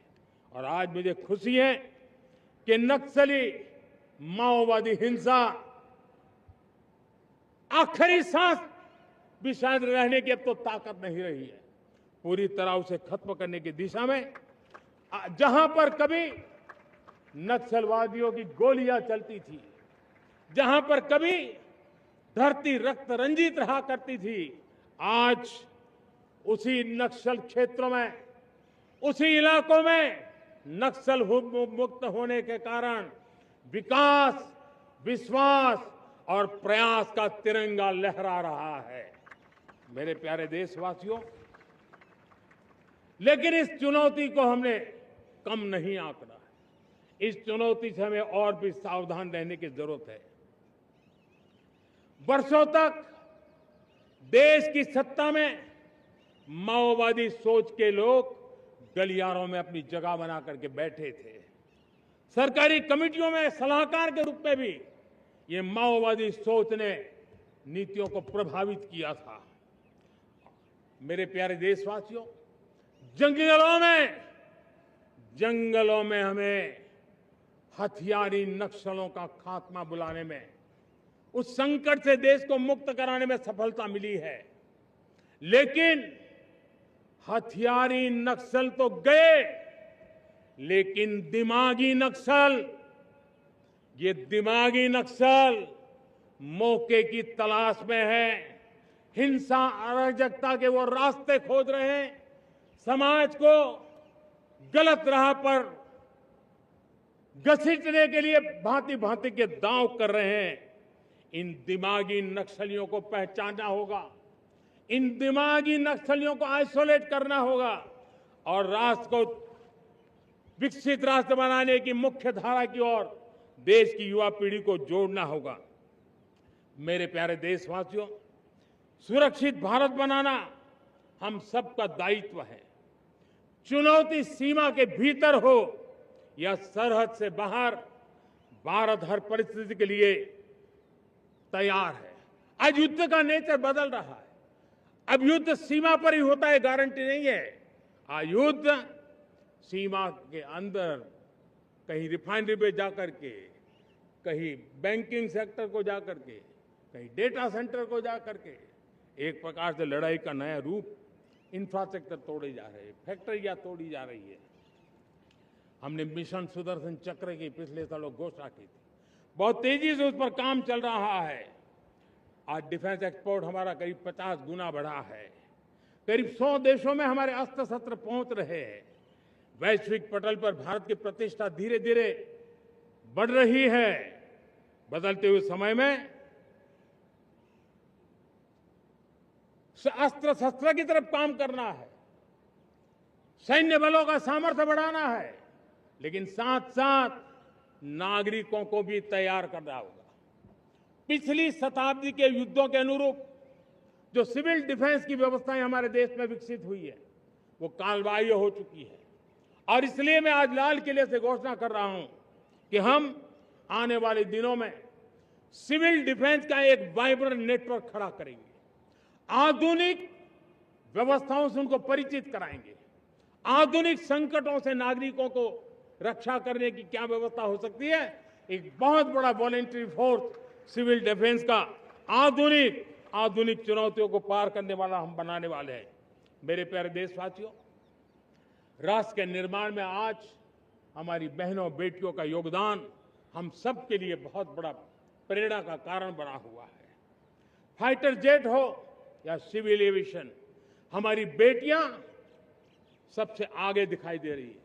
और आज मुझे खुशी है कि नक्सली माओवादी हिंसा आखिरी सांस भी शायद रहने की अब तो ताकत नहीं रही है। पूरी तरह उसे खत्म करने की दिशा में जहां पर कभी नक्सलवादियों की गोलियां चलती थी, जहां पर कभी धरती रक्त रंजित रहा करती थी, आज उसी नक्सल क्षेत्रों में, उसी इलाकों में नक्सल मुक्त होने के कारण विकास, विश्वास और प्रयास का तिरंगा लहरा रहा है। मेरे प्यारे देशवासियों, लेकिन इस चुनौती को हमने कम नहीं आंकना है। इस चुनौती से हमें और भी सावधान रहने की जरूरत है। वर्षों तक देश की सत्ता में माओवादी सोच के लोग गलियारों में अपनी जगह बना करके बैठे थे। सरकारी कमेटियों में सलाहकार के रूप में भी ये माओवादी सोच ने नीतियों को प्रभावित किया था। मेरे प्यारे देशवासियों, जंगलों में हमें हथियारी नक्सलों का खात्मा बुलाने में, उस संकट से देश को मुक्त कराने में सफलता मिली है। लेकिन हथियारी नक्सल तो गए, लेकिन दिमागी नक्सल, ये दिमागी नक्सल मौके की तलाश में है, हिंसा अराजकता के वो रास्ते खोज रहे हैं, समाज को गलत राह पर घसीटने के लिए भांति भांति के दांव कर रहे हैं। इन दिमागी नक्सलियों को पहचानना होगा, इन दिमागी नक्सलियों को आइसोलेट करना होगा और राष्ट्र को विकसित राष्ट्र बनाने की मुख्य धारा की ओर देश की युवा पीढ़ी को जोड़ना होगा। मेरे प्यारे देशवासियों, सुरक्षित भारत बनाना हम सबका दायित्व है। चुनौती सीमा के भीतर हो या सरहद से बाहर, भारत हर परिस्थिति के लिए तैयार है। आज युद्ध का नेचर बदल रहा है। अब युद्ध सीमा पर ही होता है, गारंटी नहीं है। आज युद्ध सीमा के अंदर, कहीं रिफाइनरी पे जाकर के, कहीं बैंकिंग सेक्टर को जाकर के, कहीं डेटा सेंटर को जाकर के, एक प्रकार से लड़ाई का नया रूप, इंफ्रास्ट्रक्चर तोड़े जा रहे हैं, फैक्ट्रियां तोड़ी जा रही है। हमने मिशन सुदर्शन चक्र की पिछले सालों घोषणा की थी, बहुत तेजी से उस पर काम चल रहा है। आज डिफेंस एक्सपोर्ट हमारा करीब 50 गुना बढ़ा है। करीब 100 देशों में हमारे अस्त्र शस्त्र पहुंच रहे हैं। वैश्विक पटल पर भारत की प्रतिष्ठा धीरे धीरे बढ़ रही है। बदलते हुए समय में अस्त्र शस्त्र की तरफ काम करना है, सैन्य बलों का सामर्थ्य बढ़ाना है, लेकिन साथ साथ नागरिकों को भी तैयार करना होगा। पिछली शताब्दी के युद्धों के अनुरूप जो सिविल डिफेंस की व्यवस्थाएं हमारे देश में विकसित हुई है वो कालबाह्य हो चुकी है, और इसलिए मैं आज लाल किले से घोषणा कर रहा हूं कि हम आने वाले दिनों में सिविल डिफेंस का एक वाइब्रेंट नेटवर्क खड़ा करेंगे, आधुनिक व्यवस्थाओं से उनको परिचित कराएंगे, आधुनिक संकटों से नागरिकों को रक्षा करने की क्या व्यवस्था हो सकती है, एक बहुत बड़ा वॉलंटरी फोर्स सिविल डिफेंस का आधुनिक चुनौतियों को पार करने वाला हम बनाने वाले हैं। मेरे प्यारे देशवासियों, राष्ट्र के निर्माण में आज हमारी बहनों बेटियों का योगदान हम सब के लिए बहुत बड़ा प्रेरणा का कारण बना हुआ है। फाइटर जेट हो या सिविल एविएशन, हमारी बेटियां सबसे आगे दिखाई दे रही है।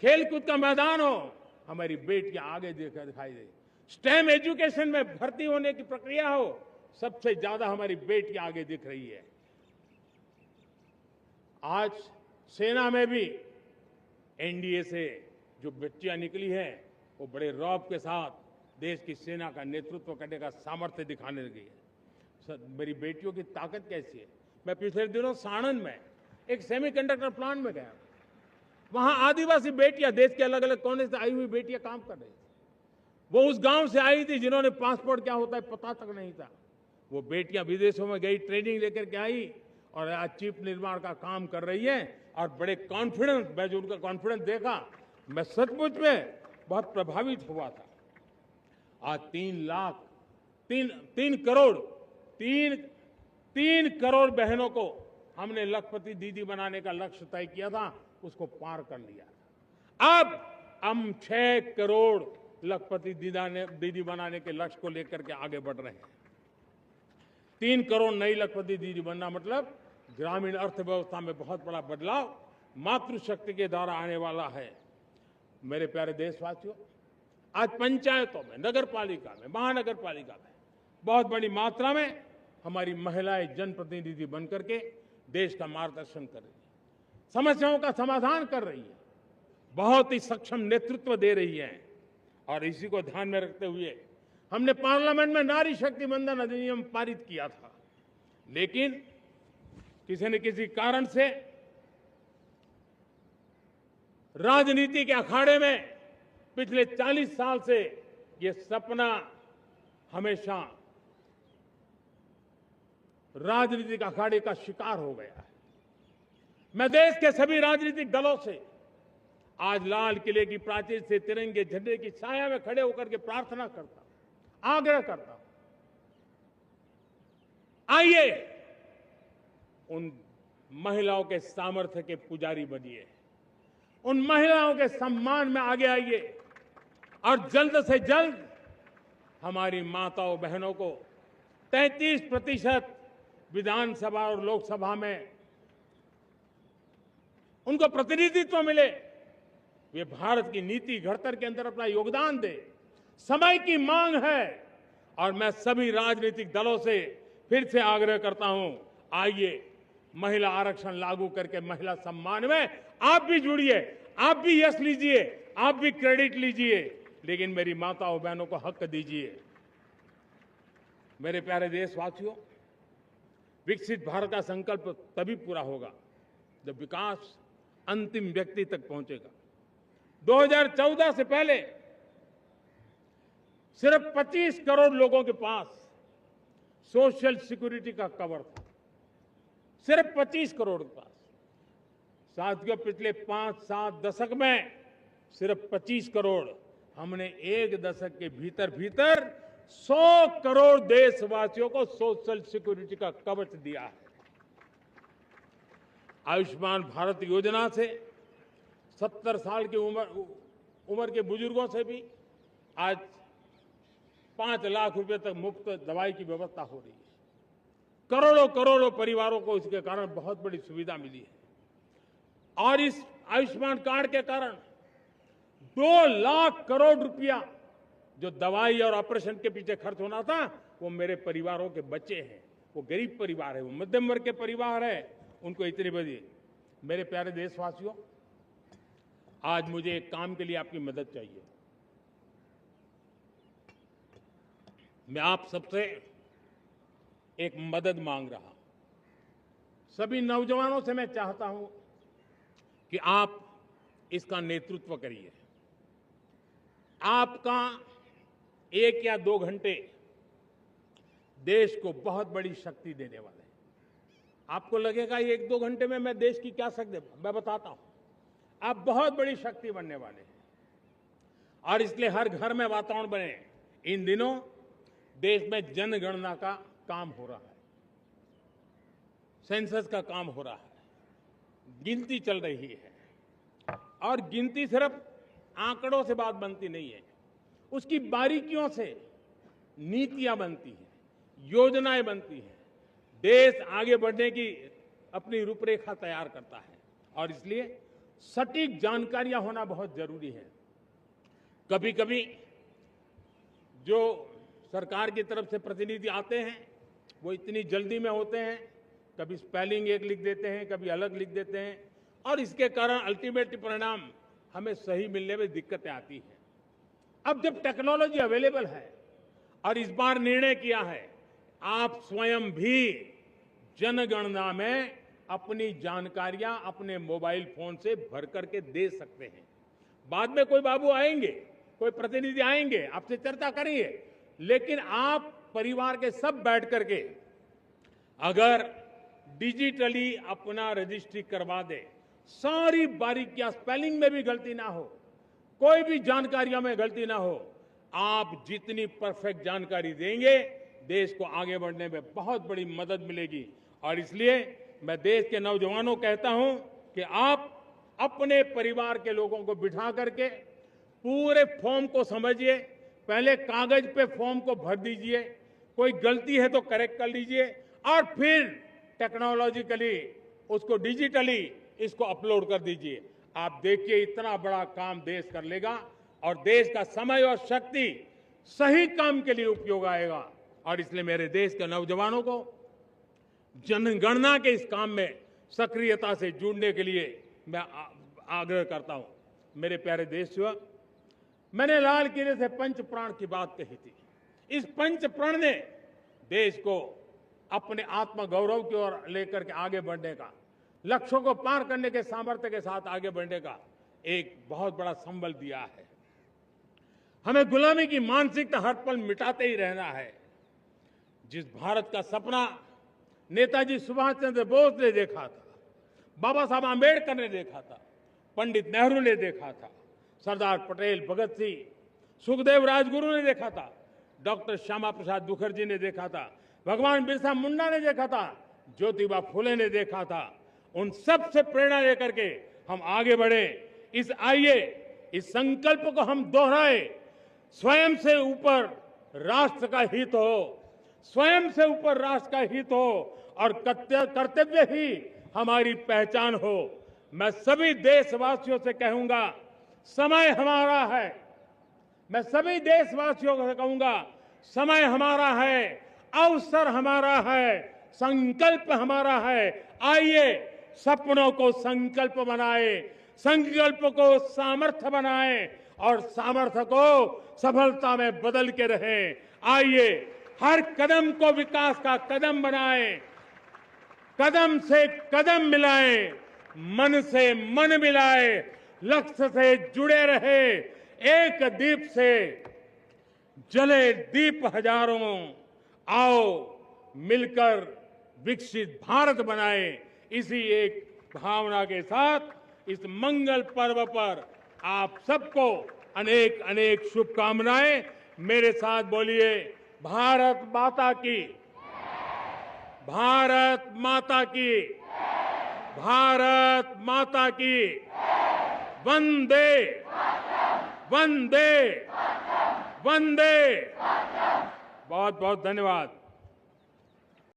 खेलकूद का मैदान हो, हमारी बेटियां आगे दिखाई दे रही है। स्टेम एजुकेशन में भर्ती होने की प्रक्रिया हो, सबसे ज्यादा हमारी बेटियां आगे दिख रही है। आज सेना में भी एनडीए से जो बच्चियां निकली हैं वो बड़े रौब के साथ देश की सेना का नेतृत्व करने का सामर्थ्य दिखाने लगी है। मेरी बेटियों की ताकत कैसी है। मैं पिछले दिनों साणंद में एक सेमीकंडक्टर प्लांट में गया, वहां आदिवासी बेटियां, देश के अलग अलग कोने से आई हुई बेटियां काम कर रही थी। वो उस गांव से आई थी जिन्होंने पासपोर्ट क्या होता है पता तक नहीं था। वो बेटियां विदेशों में गई, ट्रेनिंग लेकर के आई और आज चिप निर्माण का काम कर रही है और बड़े कॉन्फिडेंस, मैं जो उनका कॉन्फिडेंस देखा, मैं सचमुच में बहुत प्रभावित हुआ था। आज 3 करोड़ बहनों को हमने लखपति दीदी बनाने का लक्ष्य तय किया था, उसको पार कर लिया था। अब हम 6 करोड़ लखपति दीदी बनाने के लक्ष्य को लेकर के आगे बढ़ रहे हैं। 3 करोड़ नई लखपति दीदी बनना मतलब ग्रामीण अर्थव्यवस्था में बहुत बड़ा बदलाव मातृशक्ति के द्वारा आने वाला है। मेरे प्यारे देशवासियों, आज पंचायतों में, नगर पालिका में, महानगर पालिका में बहुत बड़ी मात्रा में हमारी महिलाएं जनप्रतिनिधि बनकर के देश का मार्गदर्शन कर रही है, समस्याओं का समाधान कर रही है, बहुत ही सक्षम नेतृत्व दे रही है। और इसी को ध्यान में रखते हुए हमने पार्लियामेंट में नारी शक्ति वंदन अधिनियम पारित किया था, लेकिन किसी न किसी कारण से राजनीति के अखाड़े में पिछले 40 साल से ये सपना हमेशा राजनीतिक अखाड़े का शिकार हो गया है। मैं देश के सभी राजनीतिक दलों से आज लाल किले की प्राचीर से तिरंगे झंडे की छाया में खड़े होकर के प्रार्थना करता हूं, आग्रह करता हूं, आइए उन महिलाओं के सामर्थ्य के पुजारी बनिए, उन महिलाओं के सम्मान में आगे आइए और जल्द से जल्द हमारी माताओं बहनों को 33% विधानसभा और लोकसभा में उनको प्रतिनिधित्व मिले, वे भारत की नीति घड़तर के अंदर अपना योगदान दे। समय की मांग है और मैं सभी राजनीतिक दलों से फिर से आग्रह करता हूं, आइए महिला आरक्षण लागू करके महिला सम्मान में आप भी जुड़िए, आप भी यश लीजिए, आप भी क्रेडिट लीजिए, लेकिन मेरी माताओं बहनों को हक दीजिए। मेरे प्यारे देशवासियों, विकसित भारत का संकल्प तभी पूरा होगा जब विकास अंतिम व्यक्ति तक पहुंचेगा। 2014 से पहले सिर्फ 25 करोड़ लोगों के पास सोशल सिक्योरिटी का कवर था, सिर्फ 25 करोड़ के पास। साथियों, पिछले 5-7 दशक में सिर्फ 25 करोड़, हमने एक दशक के भीतर 100 करोड़ देशवासियों को सोशल सिक्योरिटी का कवच दिया है। आयुष्मान भारत योजना से 70 साल की उम्र के बुजुर्गों से भी आज 5 लाख रुपए तक मुफ्त दवाई की व्यवस्था हो रही है। करोड़ों परिवारों को इसके कारण बहुत बड़ी सुविधा मिली है। और इस आयुष्मान कार्ड के कारण 2 लाख करोड़ रुपया जो दवाई और ऑपरेशन के पीछे खर्च होना था वो मेरे परिवारों के बच्चे हैं, वो गरीब परिवार है, वो मध्यम वर्ग के परिवार है, उनको इतनी बड़ी। मेरे प्यारे देशवासियों, आज मुझे एक काम के लिए आपकी मदद चाहिए। मैं आप सबसे एक मदद मांग रहा हूं। सभी नौजवानों से मैं चाहता हूं कि आप इसका नेतृत्व करिए। आपका 1 या 2 घंटे देश को बहुत बड़ी शक्ति देने वाले हैं। आपको लगेगा 1-2 घंटे में मैं देश की क्या शक्ति, मैं बताता हूं, आप बहुत बड़ी शक्ति बनने वाले हैं। और इसलिए हर घर में वातावरण बने। इन दिनों देश में जनगणना का काम हो रहा है, सेंसस का काम हो रहा है, गिनती चल रही है। और गिनती सिर्फ आंकड़ों से बात बनती नहीं है, उसकी बारीकियों से नीतियां बनती हैं, योजनाएं बनती हैं, देश आगे बढ़ने की अपनी रूपरेखा तैयार करता है। और इसलिए सटीक जानकारियां होना बहुत जरूरी है। कभी कभी जो सरकार की तरफ से प्रतिनिधि आते हैं वो इतनी जल्दी में होते हैं, कभी स्पेलिंग एक लिख देते हैं, कभी अलग लिख देते हैं, और इसके कारण अल्टीमेट परिणाम हमें सही मिलने में दिक्कतें आती हैं। अब जब टेक्नोलॉजी अवेलेबल है और इस बार निर्णय किया है, आप स्वयं भी जनगणना में अपनी जानकारियां अपने मोबाइल फोन से भर करके दे सकते हैं। बाद में कोई बाबू आएंगे, कोई प्रतिनिधि आएंगे, आपसे चर्चा करेंगे, लेकिन आप परिवार के सब बैठ करके अगर डिजिटली अपना रजिस्ट्री करवा दे, सारी बारीकियां, स्पेलिंग में भी गलती ना हो, कोई भी जानकारियों में गलती ना हो, आप जितनी परफेक्ट जानकारी देंगे देश को आगे बढ़ने में बहुत बड़ी मदद मिलेगी। और इसलिए मैं देश के नौजवानों को कहता हूं कि आप अपने परिवार के लोगों को बिठा करके पूरे फॉर्म को समझिए, पहले कागज पे फॉर्म को भर दीजिए, कोई गलती है तो करेक्ट कर लीजिए, और फिर टेक्नोलॉजिकली उसको डिजिटली इसको अपलोड कर दीजिए। आप देखिए इतना बड़ा काम देश कर लेगा और देश का समय और शक्ति सही काम के लिए उपयोग आएगा। और इसलिए मेरे देश के नौजवानों को जनगणना के इस काम में सक्रियता से जुड़ने के लिए मैं आग्रह करता हूं। मेरे प्यारे देशवासियों, मैंने लाल किले से पंच प्राण की बात कही थी। इस पंच प्राण ने देश को अपने आत्मगौरव की ओर लेकर के आगे बढ़ने का, लक्ष्यों को पार करने के सामर्थ्य के साथ आगे बढ़ने का एक बहुत बड़ा संबल दिया है। हमें गुलामी की मानसिकता हर पल मिटाते ही रहना है। जिस भारत का सपना नेताजी सुभाष चंद्र बोस ने देखा था, बाबा साहब आंबेडकर ने देखा था, पंडित नेहरू ने देखा था, सरदार पटेल, भगत सिंह, सुखदेव राजगुरु ने देखा था, डॉक्टर श्यामा प्रसाद मुखर्जी ने देखा था, भगवान बिरसा मुंडा ने देखा था, ज्योतिबा फुले ने देखा था, उन सब से प्रेरणा लेकर के हम आगे बढ़े। आइए इस संकल्प को हम दोहराए, स्वयं से ऊपर राष्ट्र का हित हो, स्वयं से ऊपर राष्ट्र का हित हो और कर्तव्य ही हमारी पहचान हो। मैं सभी देशवासियों से कहूंगा, समय हमारा है। मैं सभी देशवासियों से कहूंगा, समय हमारा है, अवसर हमारा है, संकल्प हमारा है। आइए सपनों को संकल्प बनाए, संकल्प को सामर्थ्य बनाए और सामर्थ्य को सफलता में बदल के रहें। आइए हर कदम को विकास का कदम बनाएं, कदम से कदम मिलाएं, मन से मन मिलाएं, लक्ष्य से जुड़े रहे। एक दीप से जले दीप हजारों, आओ मिलकर विकसित भारत बनाएं। इसी एक भावना के साथ इस मंगल पर्व पर आप सबको अनेक अनेक शुभकामनाएं। मेरे साथ बोलिए, भारत माता की, भारत माता की, भारत माता की, वंदे वंदे वंदे। बहुत बहुत धन्यवाद।